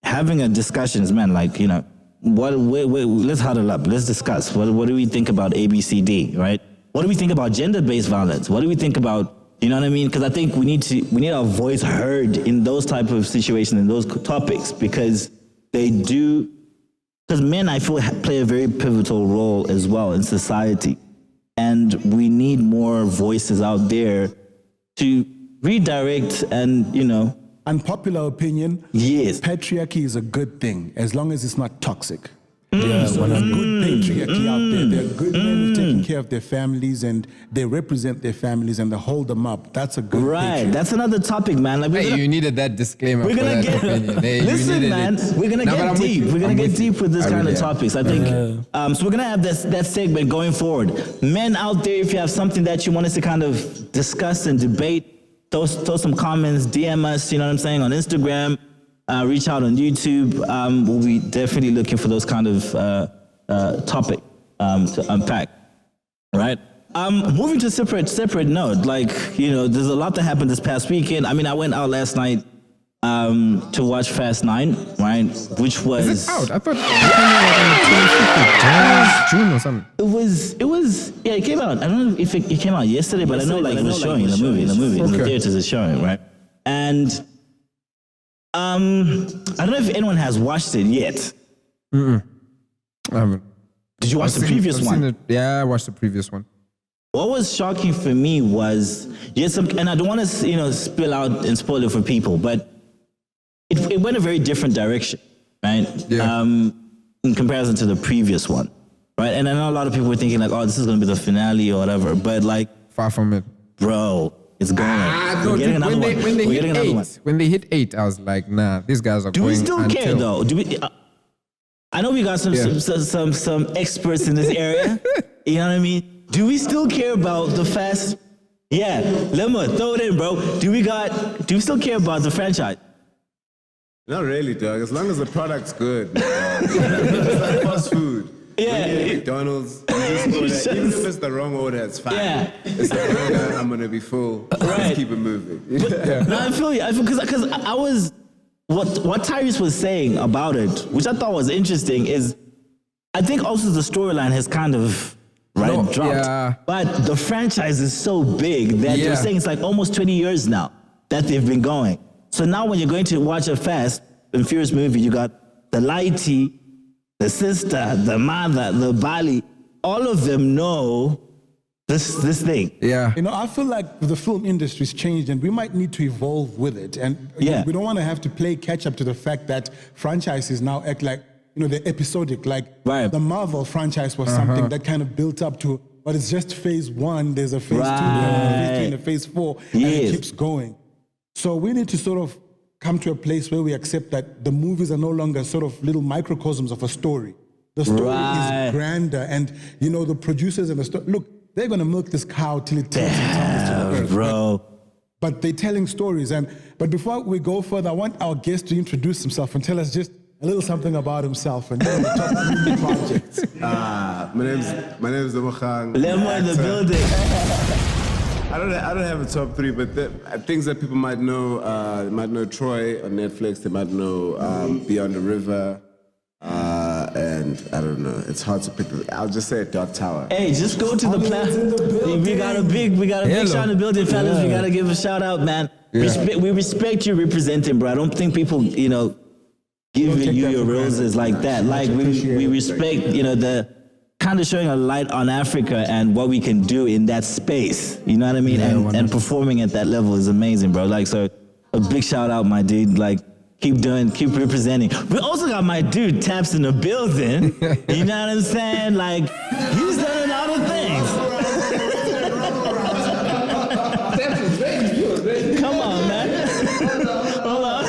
[SPEAKER 3] having a discussion as men, like, let's huddle up. Let's discuss. What do we think about ABCD, right? What do we think about gender-based violence? What do we think about, you know what I mean? Because I think we need our voice heard in those type of situations and those topics, because because men, I feel, play a very pivotal role as well in society. And we need more voices out there to redirect and,
[SPEAKER 6] Unpopular opinion,
[SPEAKER 3] yes.
[SPEAKER 6] patriarchy is a good thing as long as it's not toxic.
[SPEAKER 5] Yeah,
[SPEAKER 6] So there's good patriarchy out there. There are good men who taking care of their families and they represent their families and they hold them up. That's a good
[SPEAKER 3] Right.
[SPEAKER 6] patriarchy.
[SPEAKER 3] That's another topic, man. Like,
[SPEAKER 4] Hey, you needed that disclaimer.
[SPEAKER 3] we're
[SPEAKER 4] for
[SPEAKER 3] gonna
[SPEAKER 4] that
[SPEAKER 3] get
[SPEAKER 4] opinion. Hey, you
[SPEAKER 3] listen,
[SPEAKER 4] needed
[SPEAKER 3] man.
[SPEAKER 4] it.
[SPEAKER 3] We're gonna
[SPEAKER 4] No, but
[SPEAKER 3] get
[SPEAKER 4] I'm with
[SPEAKER 3] deep.
[SPEAKER 4] you.
[SPEAKER 3] We're gonna
[SPEAKER 4] I'm
[SPEAKER 3] get
[SPEAKER 4] with you.
[SPEAKER 3] deep with this
[SPEAKER 4] I
[SPEAKER 3] kind
[SPEAKER 4] really
[SPEAKER 3] of
[SPEAKER 4] am.
[SPEAKER 3] topics. I think. So we're gonna have that segment going forward. Men out there, if you have something that you want us to kind of discuss and debate, throw some comments, DM us. You know what I'm saying, on Instagram. Reach out on YouTube. We'll be definitely looking for those kind of topic to unpack. Right. Moving to separate note. Like, there's a lot that happened this past weekend. I mean, I went out last night to watch Fast 9, right? Which was
[SPEAKER 4] Is it out? I thought it came out on the 25th of June or something.
[SPEAKER 3] it came out. I don't know if it came out yesterday, but I know like it was showing in the movie. In the theaters it's showing, right? And I don't know if anyone has watched it yet.
[SPEAKER 4] I haven't.
[SPEAKER 3] Did you watch the previous one?
[SPEAKER 4] Yeah, I watched the previous one.
[SPEAKER 3] What was shocking for me was, and I don't want to, spill out and spoil it for people, but it went a very different direction, right?
[SPEAKER 4] Yeah.
[SPEAKER 3] In comparison to the previous one, right? And I know a lot of people were thinking like, oh, this is going to be the finale or whatever, but like,
[SPEAKER 4] Far from it.
[SPEAKER 3] bro, it's going.
[SPEAKER 4] No,
[SPEAKER 3] We're getting
[SPEAKER 4] dude,
[SPEAKER 3] another one.
[SPEAKER 4] when they
[SPEAKER 3] We're
[SPEAKER 4] hit
[SPEAKER 3] getting another one.
[SPEAKER 4] 8, when they hit 8, I was like, nah, these guys are
[SPEAKER 3] Do
[SPEAKER 4] going
[SPEAKER 3] we still care
[SPEAKER 4] until-
[SPEAKER 3] though? Do we? I know we got some experts in this area. You know what I mean? Do we still care about the Fast? Yeah, Lemma, throw it in, bro. Do we still care about the franchise?
[SPEAKER 8] Not really, dog. As long as the product's good. It's like fast food.
[SPEAKER 3] Yeah.
[SPEAKER 8] When you eat McDonald's, you just order, even if it's the wrong order, it's fine.
[SPEAKER 3] Yeah.
[SPEAKER 8] It's the order, I'm gonna be full.
[SPEAKER 3] Right.
[SPEAKER 8] Let's keep it moving.
[SPEAKER 3] No, I feel you. Because I was what Tyrese was saying about it, which I thought was interesting, is I think also the storyline has kind of right?
[SPEAKER 4] No,
[SPEAKER 3] Dropped.
[SPEAKER 4] yeah.
[SPEAKER 3] But the franchise is so big that
[SPEAKER 4] Yeah.
[SPEAKER 3] they're saying it's like almost 20 years now that they've been going. So now when you're going to watch a Fast and Furious movie, you got the Lighty, the sister, the mother, the Bali. All of them know this thing.
[SPEAKER 4] Yeah.
[SPEAKER 6] You know, I feel like the film industry's changed and we might need to evolve with it. And
[SPEAKER 3] Yeah.
[SPEAKER 6] we don't want to have to play catch up to the fact that franchises now act like, you know, they're episodic. Like
[SPEAKER 3] Right.
[SPEAKER 6] the Marvel franchise was something that kind of built up to, but it's just phase one, there's a phase two, there's a phase three, and a phase four, and it
[SPEAKER 3] Yes.
[SPEAKER 6] keeps going. So we need to sort of come to a place where we accept that the movies are no longer sort of little microcosms of a story. The story
[SPEAKER 3] Right.
[SPEAKER 6] is grander, and you know the producers and the story. Look, they're gonna milk this cow till it tells to the earth.
[SPEAKER 3] Bro.
[SPEAKER 6] But they're telling stories. But before we go further, I want our guest to introduce himself and tell us just a little something about himself and the top movie projects.
[SPEAKER 8] My name's Zamokhang.
[SPEAKER 3] Lemo in the building.
[SPEAKER 8] I don't have a top three, but things that people might know. They might know Troy on Netflix. They might know Beyond the River. And I don't know. It's hard to pick. I'll just say Dark Tower.
[SPEAKER 3] Hey, just go to the platform. We got a big
[SPEAKER 4] Hello.
[SPEAKER 3] shout in the building, fellas. We gotta give a shout out, man. We respect you representing, bro. I don't think people, you know, giving
[SPEAKER 6] take
[SPEAKER 3] you
[SPEAKER 6] that
[SPEAKER 3] your
[SPEAKER 6] for
[SPEAKER 3] roses like that. Like we respect, you know, the kind of showing a light on Africa and what we can do in that space. You know what I mean? And performing at that level is amazing, bro. Like, so a big shout out, my dude. Like, keep representing. We also got my dude Taps in the building. You know what I'm saying? Like, he's done a lot of things. Come on, man. Hold on.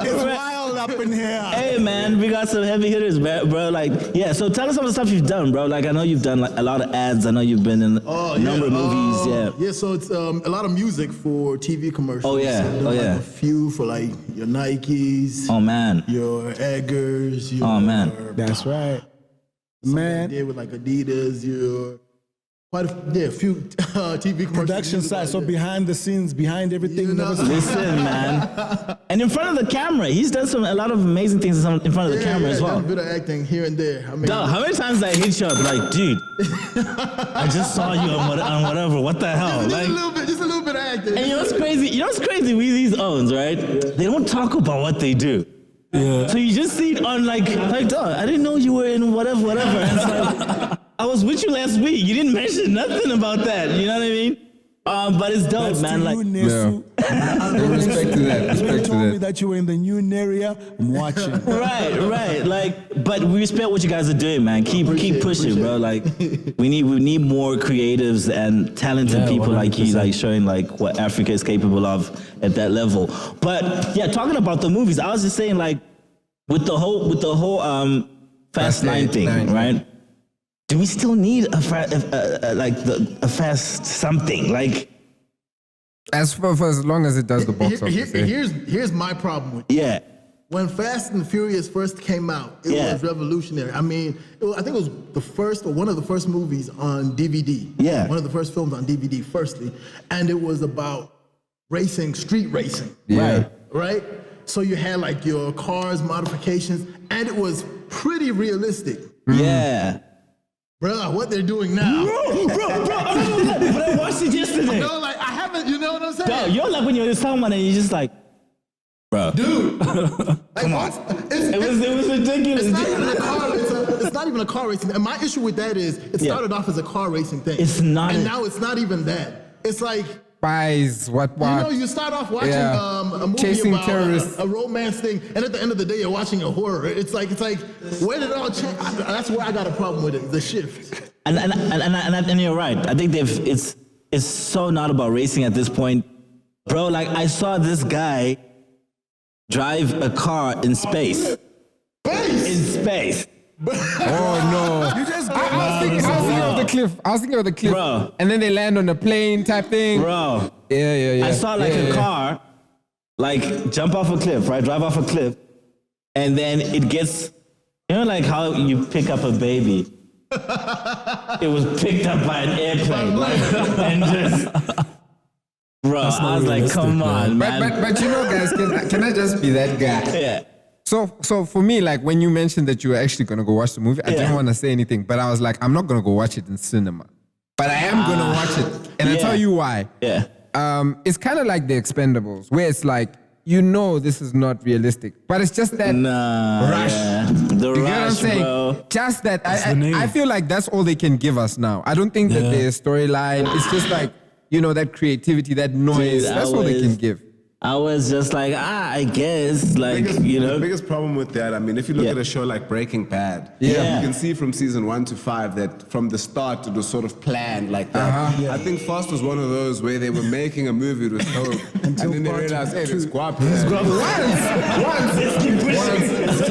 [SPEAKER 7] It's wild up in here.
[SPEAKER 3] Hey, man, we got some heavy hitters, bro. Like, yeah. So tell us some of the stuff you've done, bro. Like, I know you've done like a lot of ads. I know you've been in a number of movies. Yeah.
[SPEAKER 7] Yeah, so it's a lot of music for TV commercials.
[SPEAKER 3] Oh, yeah.
[SPEAKER 7] I've done,
[SPEAKER 3] Oh,
[SPEAKER 7] like,
[SPEAKER 3] yeah.
[SPEAKER 7] a few for like your Nikes,
[SPEAKER 3] Oh man.
[SPEAKER 7] your Eggers, your
[SPEAKER 3] Oh, man.
[SPEAKER 6] That's right.
[SPEAKER 7] I
[SPEAKER 6] Man,
[SPEAKER 7] did with like Adidas, your a few TV commercials.
[SPEAKER 6] production side, so behind the scenes, behind everything.
[SPEAKER 7] You know,
[SPEAKER 6] never-
[SPEAKER 3] Listen, man. And in front of the camera, he's done a lot of amazing things in front of the camera as well.
[SPEAKER 7] done a bit of acting here and there. I mean,
[SPEAKER 3] Dog, how many times did I hit you up like, dude, I just saw you on whatever. What the hell? Like,
[SPEAKER 7] just a little bit of acting.
[SPEAKER 3] and you know what's crazy? You know what's crazy? We these owns, right? They don't talk about what they do.
[SPEAKER 5] Yeah.
[SPEAKER 3] So you just see it on like, dog, I didn't know you were in whatever. And it's like, I was with you last week. You didn't mention nothing about that. You know what I mean? But it's dope,
[SPEAKER 6] That's
[SPEAKER 3] man.
[SPEAKER 6] to
[SPEAKER 3] Like,
[SPEAKER 6] you, Nesu.
[SPEAKER 4] Respect to that.
[SPEAKER 6] When
[SPEAKER 4] Respect
[SPEAKER 6] you
[SPEAKER 4] to
[SPEAKER 6] told me
[SPEAKER 4] that.
[SPEAKER 6] that you were in the new area, I'm watching.
[SPEAKER 3] right. Like, but we respect what you guys are doing, man. Keep pushing, bro. Like, we need more creatives and talented people like you,
[SPEAKER 5] 100%.
[SPEAKER 3] like showing like what Africa is capable of at that level. But yeah, talking about the movies, I was just saying like with the whole Fast 9 thing, right? Do we still need a fast something like?
[SPEAKER 4] As for as long as it does the box office. eh?
[SPEAKER 7] Here's my problem with it.
[SPEAKER 3] Yeah.
[SPEAKER 7] When Fast and Furious first came out, it
[SPEAKER 3] Yeah.
[SPEAKER 7] was revolutionary. I mean, I think it was the first or one of the first movies on DVD.
[SPEAKER 3] Yeah.
[SPEAKER 7] One of the first films on DVD, firstly. And it was about racing, street racing.
[SPEAKER 4] Yeah.
[SPEAKER 7] Right? So you had like your cars, modifications, and it was pretty realistic.
[SPEAKER 3] Yeah.
[SPEAKER 7] Bruh, what they're doing now.
[SPEAKER 3] Bro, but I watched it yesterday.
[SPEAKER 7] No, like I haven't, you know what I'm saying?
[SPEAKER 3] Yo, you're like when you're with someone and you're just like, bro.
[SPEAKER 7] Dude.
[SPEAKER 3] Come on.
[SPEAKER 7] It's,
[SPEAKER 3] It was ridiculous.
[SPEAKER 7] It's not even a car. It's not even a car racing. And my issue with that is it
[SPEAKER 3] Yeah.
[SPEAKER 7] started off as a car racing thing.
[SPEAKER 3] It's not.
[SPEAKER 7] And now it's not even that. It's like
[SPEAKER 4] Buys what?
[SPEAKER 7] you know, you start off watching
[SPEAKER 4] Yeah.
[SPEAKER 7] a movie
[SPEAKER 4] Chasing
[SPEAKER 7] about
[SPEAKER 4] terrorists.
[SPEAKER 7] a romance thing, and at the end of the day, you're watching a horror. It's like where did it all change? That's where I got a problem with it. The shift.
[SPEAKER 3] And you're right. I think it's so not about racing at this point, bro. Like I saw this guy drive a car in space. In space.
[SPEAKER 4] Oh no!
[SPEAKER 6] You just
[SPEAKER 4] I was thinking of the cliff. I was thinking of the cliff.
[SPEAKER 3] Bro.
[SPEAKER 4] And then they land on a plane type thing.
[SPEAKER 3] Bro.
[SPEAKER 4] Yeah.
[SPEAKER 3] I saw like
[SPEAKER 4] Yeah,
[SPEAKER 3] a
[SPEAKER 4] yeah.
[SPEAKER 3] car, like jump off a cliff, right? Drive off a cliff, and then it gets, you know, like how you pick up a baby. It was picked up by an airplane, like, and just, bro. I was like,
[SPEAKER 5] realistic,
[SPEAKER 3] come on, man.
[SPEAKER 4] But you know, guys, can I just be that guy?
[SPEAKER 3] Yeah.
[SPEAKER 4] So for me, like when you mentioned that you were actually gonna go watch the movie, I didn't want to say anything, but I was like, I'm not gonna go watch it in cinema, but I am gonna watch it, and I tell you why.
[SPEAKER 3] Yeah.
[SPEAKER 4] It's kind of like The Expendables, where it's like, you know, this is not realistic, but it's just that rush.
[SPEAKER 3] Yeah. The
[SPEAKER 4] You get what I'm
[SPEAKER 3] rush,
[SPEAKER 4] saying?
[SPEAKER 3] bro.
[SPEAKER 4] Just that.
[SPEAKER 5] the name.
[SPEAKER 4] I feel like that's all they can give us now. I don't think that there's storyline. It's just like, you know, that creativity, that noise.
[SPEAKER 3] Dude,
[SPEAKER 4] that's all they can give.
[SPEAKER 3] I was just like, I guess, like, you know.
[SPEAKER 8] The biggest problem with that, I mean, if you look at a show like Breaking Bad,
[SPEAKER 3] Yeah.
[SPEAKER 8] you can see from season 1 to 5 that from the start it was sort of planned like that. I think Fast was one of those where they were making a movie with hope, and then they realized, hey, it's guap.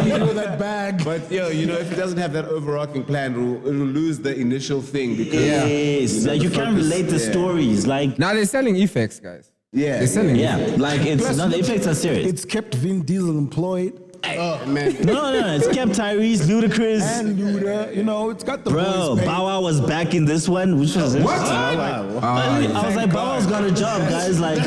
[SPEAKER 7] Throw that bag.
[SPEAKER 8] But you know, if it doesn't have that overarching plan, it'll lose the initial thing because
[SPEAKER 3] Yes, like you can't relate the stories. Like,
[SPEAKER 4] Now they're selling effects, guys.
[SPEAKER 8] Yeah,
[SPEAKER 4] They're selling
[SPEAKER 3] yeah,
[SPEAKER 4] effects.
[SPEAKER 3] like it's not the effects are serious.
[SPEAKER 7] It's kept Vin Diesel employed
[SPEAKER 8] man.
[SPEAKER 3] No, it's kept Tyrese, Ludacris.
[SPEAKER 7] and Luda. You know, it's got the
[SPEAKER 3] Bro,
[SPEAKER 7] boys paid.
[SPEAKER 3] Bow Wow was back in this one, which was interesting. I was like, Bow Wow's got a job, guys. Like,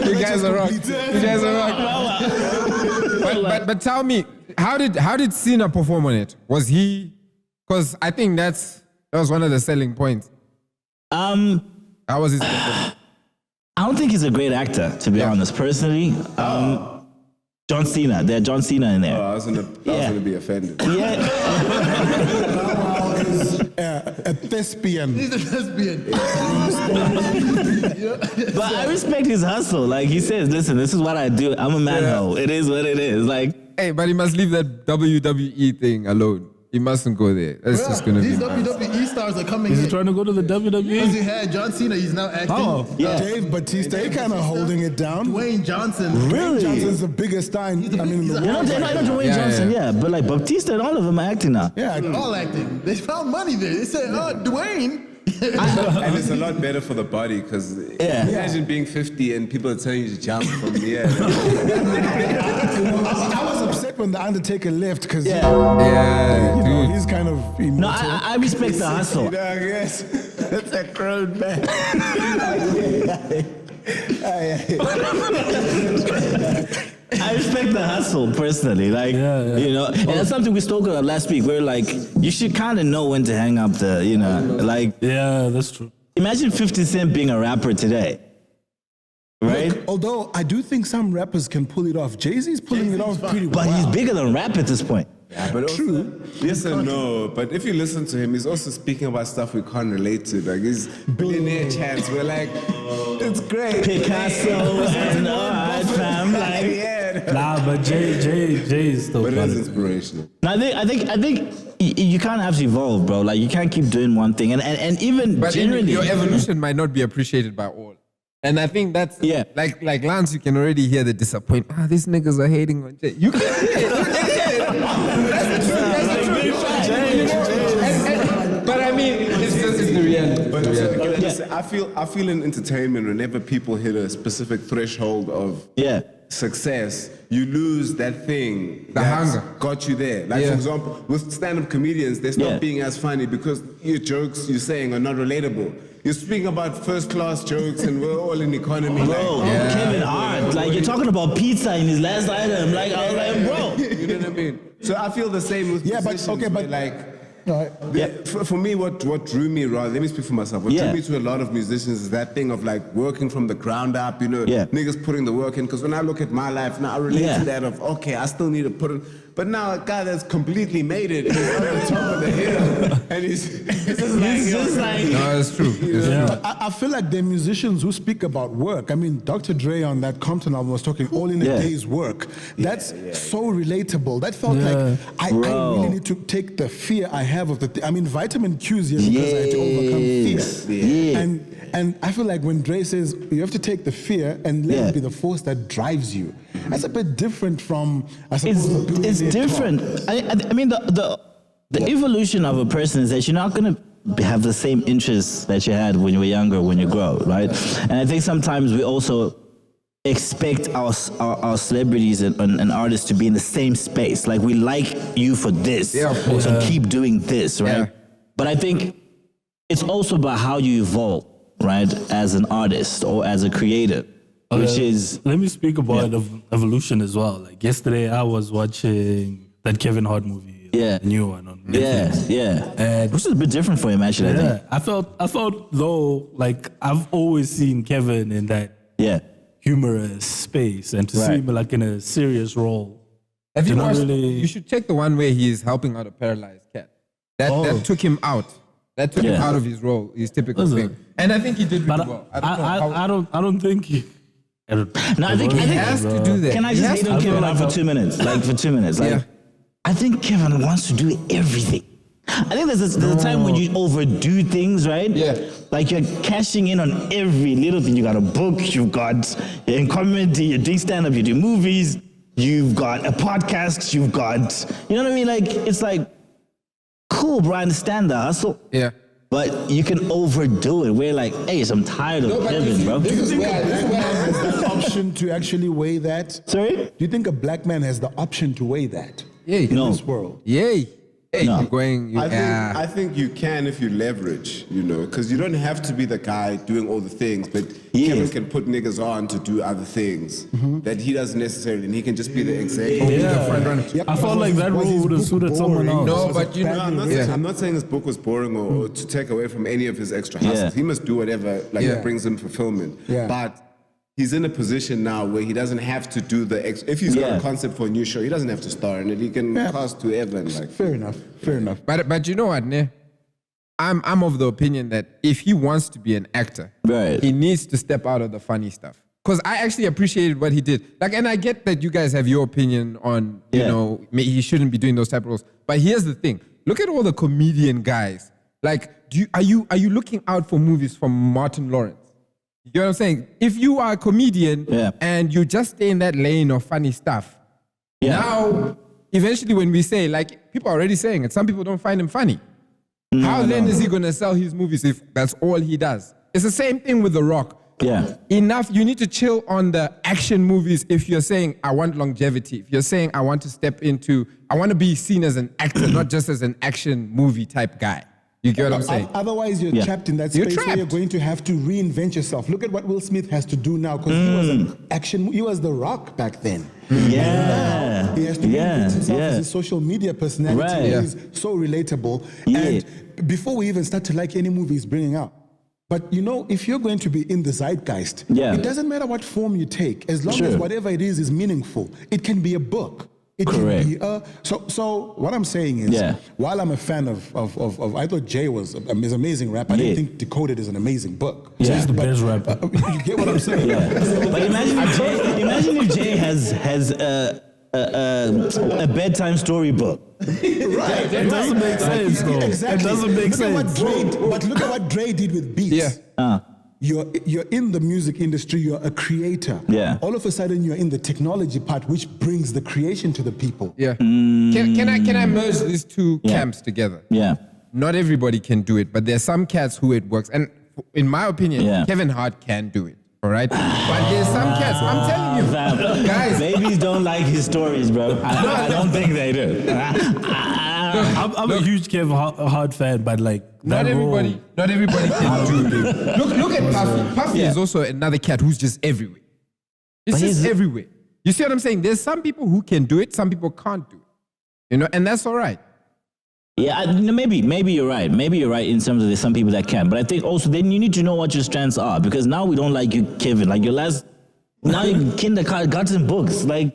[SPEAKER 4] You guys are wrong. You guys are wrong. But tell me, how did Cena perform on it? Was he? Because I think that was one of the selling points. How was his performance?
[SPEAKER 3] I don't think he's a great actor, to be honest. Personally, John Cena. There's John Cena in there.
[SPEAKER 8] I was gonna be offended.
[SPEAKER 3] Yeah,
[SPEAKER 6] A thespian.
[SPEAKER 7] He's a lesbian.
[SPEAKER 3] but I respect his hustle. Like he says, listen, this is what I do. I'm a manhole. It is what it is. Like,
[SPEAKER 4] Hey, but he must leave that WWE thing alone. He mustn't go there. That's just gonna
[SPEAKER 7] These
[SPEAKER 4] be.
[SPEAKER 7] WWE stars are coming
[SPEAKER 5] Is
[SPEAKER 7] in.
[SPEAKER 5] he trying to go to the
[SPEAKER 7] Because
[SPEAKER 5] WWE?
[SPEAKER 7] he had John Cena, he's now acting.
[SPEAKER 5] Oh,
[SPEAKER 3] yeah.
[SPEAKER 6] Dave Bautista, he kind of holding it down.
[SPEAKER 7] Dwayne Johnson.
[SPEAKER 6] Dwayne Johnson's the biggest star in, I mean, in the
[SPEAKER 3] I
[SPEAKER 6] world.
[SPEAKER 3] know Dwayne Johnson, yeah, but like Baptista and all of them are acting now.
[SPEAKER 6] Yeah,
[SPEAKER 7] All acting. They found money there. They said, Dwayne.
[SPEAKER 8] And it's a lot better for the body because
[SPEAKER 3] Yeah.
[SPEAKER 8] imagine being 50 and people are telling you to jump from the air.
[SPEAKER 6] I was upset when the Undertaker left because
[SPEAKER 4] Yeah,
[SPEAKER 6] you know,
[SPEAKER 4] dude.
[SPEAKER 6] he's kind of immortal.
[SPEAKER 3] No, I respect the hustle.
[SPEAKER 8] Yes, that's a grown man.
[SPEAKER 3] I respect the hustle personally, like you know, and that's something we spoke about last week. We're like, you should kind of know when to hang up the, you know, like
[SPEAKER 5] Yeah, that's true.
[SPEAKER 3] imagine 50 Cent being a rapper today, right?
[SPEAKER 6] Although I do think some rappers can pull it off. Jay-Z's pulling it off pretty
[SPEAKER 3] But
[SPEAKER 6] well.
[SPEAKER 3] he's bigger than rap at this point.
[SPEAKER 8] But also, yes and no. But if you listen to him, he's also speaking about stuff we can't relate to. Like his billionaire chants, we're like, it's great.
[SPEAKER 3] Picasso and all right, fam, like.
[SPEAKER 8] Yeah.
[SPEAKER 5] Nah, but Jay is still
[SPEAKER 8] But it
[SPEAKER 5] got
[SPEAKER 8] is
[SPEAKER 5] it.
[SPEAKER 8] inspirational.
[SPEAKER 3] I think you can't have to evolve, bro. Like you can't keep doing one thing, and even
[SPEAKER 4] But
[SPEAKER 3] generally,
[SPEAKER 4] your evolution might not be appreciated by all. And I think that's like Lance, you can already hear the disappointment. These niggas are hating on Jay. You can hear it. You can hear it. That's the truth. That's the truth. But I mean, it's the reality.
[SPEAKER 8] But listen, I feel in entertainment whenever people hit a specific threshold of success, you lose that thing
[SPEAKER 4] The hunger.
[SPEAKER 8] got you there. Like for example, with stand-up comedians, they stop being as funny because your jokes you're saying are not relatable. You're speaking about first-class jokes, and we're all in economy.
[SPEAKER 3] Bro, Kevin Hart, like you're talking about pizza in his last item. Like I was like, bro,
[SPEAKER 8] you know what I mean? So I feel the same with musicians, where, like. For me, what drew me, rather, let me speak for myself. What drew me to a lot of musicians is that thing of like working from the ground up, you know, niggas putting the work in. Because when I look at my life now, I relate to that of, okay, I still need to put it. But now a guy that's completely made it, he's on the top of the hill, and he's just like
[SPEAKER 4] No, it's true. It's true.
[SPEAKER 6] I feel like they're musicians who speak about work. I mean, Dr. Dre on that Compton album was talking all in a day's work. That's so relatable. That felt like I really need to take the fear I have of the. I mean, vitamin Q is here because I had to overcome fear. And I feel like when Dre says you have to take the fear and let it be the force that drives you, that's a bit different from, I suppose,
[SPEAKER 3] it's different. I mean, the evolution of a person is that you're not gonna have the same interests that you had when you were younger, when you grow, right? And I think sometimes we also expect our celebrities and artists to be in the same space. Like we like you for this, so keep doing this, right?
[SPEAKER 4] Yeah.
[SPEAKER 3] But I think it's also about how you evolve, right? As an artist or as a creator. which is
[SPEAKER 5] Let me speak about evolution as well. Like yesterday, I was watching that Kevin Hart movie,
[SPEAKER 3] Yeah.
[SPEAKER 5] the new one on Netflix.
[SPEAKER 3] yeah, which is a bit different for him actually. I think.
[SPEAKER 5] I felt though like I've always seen Kevin in that
[SPEAKER 3] Yeah,
[SPEAKER 5] humorous space, and to see
[SPEAKER 3] Right.
[SPEAKER 5] him like in a serious role.
[SPEAKER 4] Have you
[SPEAKER 5] Not
[SPEAKER 4] watched?
[SPEAKER 5] really-
[SPEAKER 4] You should check the one where he is helping out a paralyzed cat. That took him out. That took him
[SPEAKER 3] Yeah.
[SPEAKER 4] out of his role, his typical
[SPEAKER 5] Was it?
[SPEAKER 4] thing. And I think he did really
[SPEAKER 5] But
[SPEAKER 4] well. I don't know how,
[SPEAKER 5] I don't think he.
[SPEAKER 3] no, I think
[SPEAKER 4] he has to do that.
[SPEAKER 3] Can I
[SPEAKER 4] He
[SPEAKER 3] just
[SPEAKER 4] has
[SPEAKER 3] hate
[SPEAKER 4] to
[SPEAKER 3] on
[SPEAKER 4] do
[SPEAKER 3] Kevin
[SPEAKER 4] that.
[SPEAKER 3] Hart for 2 minutes? Like for 2 minutes. Like,
[SPEAKER 4] Yeah.
[SPEAKER 3] I think Kevin wants to do everything. I think there's a time when you overdo things, right?
[SPEAKER 4] Yeah.
[SPEAKER 3] Like you're cashing in on every little thing. You got a book, you're in comedy, you're doing stand-up, you do movies, you've got a podcast, you've got, you know what I mean? Like, it's like, cool, bro, I understand the hustle.
[SPEAKER 4] Yeah.
[SPEAKER 3] But you can overdo it. We're like, hey, I'm tired of Kevin, bro.
[SPEAKER 6] Do you think a black man has the option to actually weigh that?
[SPEAKER 3] Sorry?
[SPEAKER 6] Do you think a black man has the option to weigh that
[SPEAKER 4] Yay.
[SPEAKER 6] in
[SPEAKER 3] No.
[SPEAKER 6] this world?
[SPEAKER 4] Yay. Hey,
[SPEAKER 3] No.
[SPEAKER 4] you're going. You,
[SPEAKER 8] I think you can if you leverage, you know, because you don't have to be the guy doing all the things, but
[SPEAKER 3] Yes.
[SPEAKER 8] Kevin can put niggas on to do other things that he doesn't necessarily, and he can just be the executive.
[SPEAKER 6] Yep.
[SPEAKER 5] I felt like that
[SPEAKER 6] Was
[SPEAKER 5] role
[SPEAKER 6] his
[SPEAKER 5] would have
[SPEAKER 6] book
[SPEAKER 5] suited someone
[SPEAKER 6] boring?
[SPEAKER 5] else.
[SPEAKER 4] No,
[SPEAKER 6] Was
[SPEAKER 4] but
[SPEAKER 6] it
[SPEAKER 4] you know-
[SPEAKER 8] No, I'm not,
[SPEAKER 6] badly
[SPEAKER 8] saying,
[SPEAKER 6] written?
[SPEAKER 8] I'm not saying his book was boring or to take away from any of his extra hustles.
[SPEAKER 3] Yeah.
[SPEAKER 8] He must do whatever
[SPEAKER 4] Yeah.
[SPEAKER 8] brings him fulfillment.
[SPEAKER 6] Yeah.
[SPEAKER 8] But he's in a position now where he doesn't have to do the if he's got
[SPEAKER 3] Yeah.
[SPEAKER 8] a concept for a new show, he doesn't have to star in it. He can cast whoever. And like,
[SPEAKER 6] Fair enough. Fair enough.
[SPEAKER 4] But you know what, ne? I'm of the opinion that if he wants to be an actor,
[SPEAKER 3] Right.
[SPEAKER 4] he needs to step out of the funny stuff. Because I actually appreciated what he did. Like, and I get that you guys have your opinion on, you
[SPEAKER 3] Yeah.
[SPEAKER 4] know, he shouldn't be doing those type of roles. But here's the thing: look at all the comedian guys. Like, are you looking out for movies from Martin Lawrence? You know what I'm saying? If you are a comedian
[SPEAKER 3] Yeah.
[SPEAKER 4] and you just stay in that lane of funny stuff,
[SPEAKER 3] Yeah.
[SPEAKER 4] now eventually when we say, like, people are already saying it, some people don't find him funny. How then is he going to sell his movies if that's all he does? It's the same thing with The Rock.
[SPEAKER 3] Yeah.
[SPEAKER 4] Enough, you need to chill on the action movies if you're saying, I want longevity. If you're saying, I want to step into, I want to be seen as an actor, not just as an action movie type guy. You get what I'm saying?
[SPEAKER 6] Otherwise, you're
[SPEAKER 3] Yeah.
[SPEAKER 6] trapped in that
[SPEAKER 4] You're
[SPEAKER 6] space where you're
[SPEAKER 4] trapped.
[SPEAKER 6] going to have to reinvent yourself. Look at what Will Smith has to do now because he was an action. He was The Rock back then.
[SPEAKER 3] Yeah.
[SPEAKER 6] He has to
[SPEAKER 3] Yeah,
[SPEAKER 6] reinvent himself
[SPEAKER 3] yeah.
[SPEAKER 6] as a social media personality.
[SPEAKER 3] Right. Yeah.
[SPEAKER 6] He's so relatable.
[SPEAKER 3] Yeah.
[SPEAKER 6] And before we even start to like any movie he's bringing out. But you know, if you're going to be in the zeitgeist,
[SPEAKER 3] Yeah.
[SPEAKER 6] it doesn't matter what form you take, as long
[SPEAKER 3] Sure.
[SPEAKER 6] as whatever it is meaningful. It can be a book. It
[SPEAKER 3] Correct.
[SPEAKER 6] can be a so what I'm saying is,
[SPEAKER 3] Yeah.
[SPEAKER 6] while I'm a fan of I thought Jay was an amazing rapper. I
[SPEAKER 3] Yeah.
[SPEAKER 6] didn't think Decoded is an amazing book.
[SPEAKER 5] Yeah, he's the
[SPEAKER 6] But-
[SPEAKER 5] best rapper.
[SPEAKER 6] You get what I'm saying?
[SPEAKER 3] But imagine if Jay has a bedtime storybook.
[SPEAKER 6] Right.
[SPEAKER 5] It doesn't make sense, though.
[SPEAKER 6] Exactly.
[SPEAKER 5] It doesn't make
[SPEAKER 6] look At what
[SPEAKER 5] sense.
[SPEAKER 6] Dre, but look at what Dre did with beats.
[SPEAKER 4] Yeah.
[SPEAKER 6] You're in the music industry, you're a creator.
[SPEAKER 3] Yeah.
[SPEAKER 6] All of a sudden you're in the technology part, which brings the creation to the people.
[SPEAKER 4] Yeah. Can I merge these two camps together?
[SPEAKER 3] Yeah.
[SPEAKER 4] Not everybody can do it, but there's some cats who it works. And in my opinion,
[SPEAKER 3] Yeah.
[SPEAKER 4] Kevin Hart can do it. All right? But there's some cats, I'm telling you,
[SPEAKER 3] Fam,
[SPEAKER 4] guys.
[SPEAKER 3] babies don't like his stories, bro. I don't think they do.
[SPEAKER 5] I'm a huge Kevin Hart fan, but like
[SPEAKER 4] Not
[SPEAKER 5] that role-
[SPEAKER 4] everybody can do it. Look at Puffy. Puffy is also another cat who's just everywhere. It's
[SPEAKER 3] But
[SPEAKER 4] just
[SPEAKER 3] he's-
[SPEAKER 4] everywhere. You see what I'm saying? There's some people who can do it, some people can't do it. You know, and that's all right.
[SPEAKER 3] Yeah, maybe you're right. Maybe you're right in terms of there's some people that can. But I think also then you need to know what your strengths are because now we don't like you, Kevin. Like your last, now you kindergarten books. Like,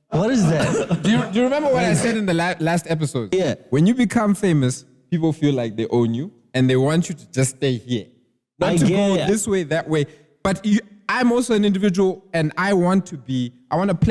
[SPEAKER 3] what is that?
[SPEAKER 4] Do you remember what I said in the last episode?
[SPEAKER 3] Yeah.
[SPEAKER 4] When you become famous, people feel like they own you and they want you to just stay here. Not
[SPEAKER 3] I
[SPEAKER 4] to
[SPEAKER 3] get
[SPEAKER 4] go
[SPEAKER 3] it.
[SPEAKER 4] this way, that way. But I'm also an individual and I want to play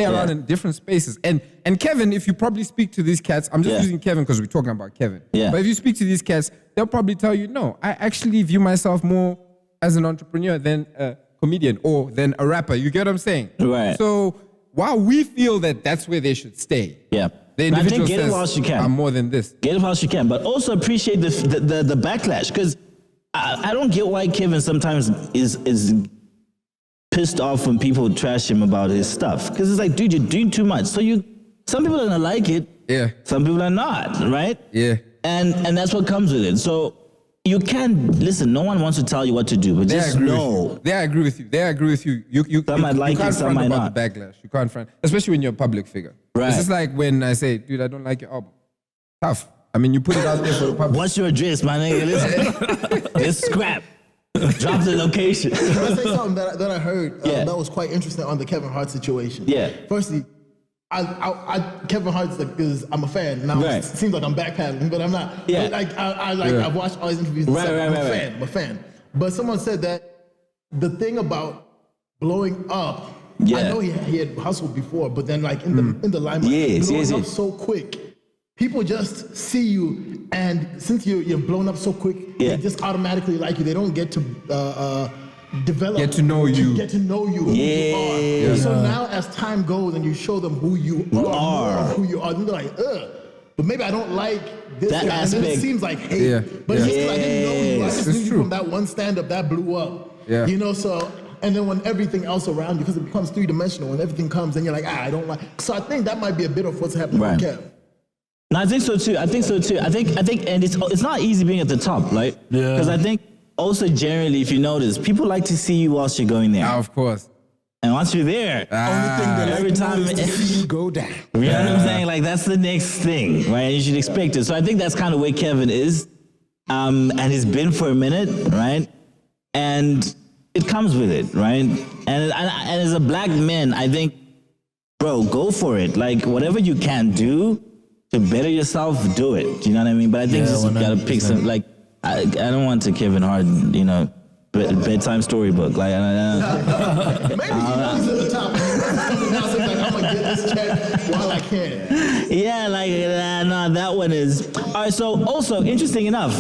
[SPEAKER 4] around
[SPEAKER 3] Yeah.
[SPEAKER 4] in different spaces. And Kevin, if you probably speak to these cats, I'm just
[SPEAKER 3] Yeah.
[SPEAKER 4] using Kevin because we're talking about Kevin.
[SPEAKER 3] Yeah.
[SPEAKER 4] But if you speak to these cats, they'll probably tell you, no, I actually view myself more as an entrepreneur than a comedian or than a rapper. You get what I'm saying?
[SPEAKER 3] Right.
[SPEAKER 4] So while we feel that that's where they should stay,
[SPEAKER 3] Yeah.
[SPEAKER 4] the
[SPEAKER 3] And I think
[SPEAKER 4] individual
[SPEAKER 3] get it
[SPEAKER 4] says,
[SPEAKER 3] whilst you can.
[SPEAKER 4] I'm more than this.
[SPEAKER 3] Get it whilst you can, but also appreciate the backlash because I don't get why Kevin sometimes is pissed off when people trash him about his stuff because it's like, dude, you're doing too much. So some people are gonna like it,
[SPEAKER 4] Yeah.
[SPEAKER 3] some people are not, right?
[SPEAKER 4] Yeah.
[SPEAKER 3] And that's what comes with it. So you can listen. No one wants to tell you what to do, but just know.
[SPEAKER 4] I agree with you. They agree with you. You
[SPEAKER 3] Some might like it,
[SPEAKER 4] can't
[SPEAKER 3] some
[SPEAKER 4] front
[SPEAKER 3] might
[SPEAKER 4] about the backlash. You can't front, especially when you're a public figure.
[SPEAKER 3] Right.
[SPEAKER 4] It's just like when I say, dude, I don't like your album. Tough. I mean, you put it out there for the public.
[SPEAKER 3] What's your address, my nigga? Let's scrap. Drop the location.
[SPEAKER 7] Can I say something that I heard
[SPEAKER 3] Yeah.
[SPEAKER 7] that was quite interesting on the Kevin Hart situation?
[SPEAKER 3] Yeah.
[SPEAKER 7] Firstly, Kevin Hart's is I'm a fan. Now
[SPEAKER 3] Right.
[SPEAKER 7] it seems like I'm backpedaling, but I'm not.
[SPEAKER 3] Yeah.
[SPEAKER 7] But I've watched all his interviews. And
[SPEAKER 3] Right,
[SPEAKER 7] stuff.
[SPEAKER 3] right,
[SPEAKER 7] I'm
[SPEAKER 3] right,
[SPEAKER 7] a
[SPEAKER 3] right.
[SPEAKER 7] fan. I'm a fan. But someone said that the thing about blowing up.
[SPEAKER 3] Yeah.
[SPEAKER 7] I know he had hustled before, but then like in the limelight,
[SPEAKER 3] Yes,
[SPEAKER 7] blowing
[SPEAKER 3] yes,
[SPEAKER 7] up
[SPEAKER 3] yes.
[SPEAKER 7] so quick. People just see you, and since you've blown up so quick,
[SPEAKER 3] Yeah.
[SPEAKER 7] they just automatically like you. They don't get to develop,
[SPEAKER 4] Get to know you.
[SPEAKER 7] get to know you, who you are. So now, as time goes, and you show them who you are, more of who you are, then they're like, ugh. But maybe I don't like this
[SPEAKER 3] That
[SPEAKER 7] guy. And then it
[SPEAKER 3] aspect.
[SPEAKER 7] seems like hate.
[SPEAKER 4] Yeah.
[SPEAKER 7] But
[SPEAKER 4] Yeah.
[SPEAKER 7] it's just 'cause I didn't know you. I
[SPEAKER 3] Yes.
[SPEAKER 7] just
[SPEAKER 4] It's
[SPEAKER 7] knew you
[SPEAKER 4] true.
[SPEAKER 7] from that one stand-up that blew up.
[SPEAKER 4] Yeah.
[SPEAKER 7] You know, so. And then when everything else around you, because it becomes three-dimensional, when everything comes, then you're like, I don't like. So I think that might be a bit of what's happening
[SPEAKER 3] Right.
[SPEAKER 7] with Kev.
[SPEAKER 3] No, I think so too. I think, and it's not easy being at the top, right?
[SPEAKER 5] Yeah.
[SPEAKER 3] Because I think also generally, if you notice, people like to see you whilst you're going there,
[SPEAKER 4] Ah, of course.
[SPEAKER 3] and once you're there, every time.
[SPEAKER 6] you go down.
[SPEAKER 3] You know what I'm saying? Like that's the next thing, right? You should expect it. So I think that's kind of where Kevin is, and he's been for a minute, right? And it comes with it, right? And as a black man, I think, bro, go for it. Like whatever you can do to better yourself, do it. Do you know what I mean? But I think just you gotta pick some. Like I don't want to Kevin Hart, you know, bedtime storybook. Like
[SPEAKER 7] Maybe he's at the top. Now seems like I'm gonna get this check while I can.
[SPEAKER 3] yeah, like no, that one is. All right. So also interesting enough,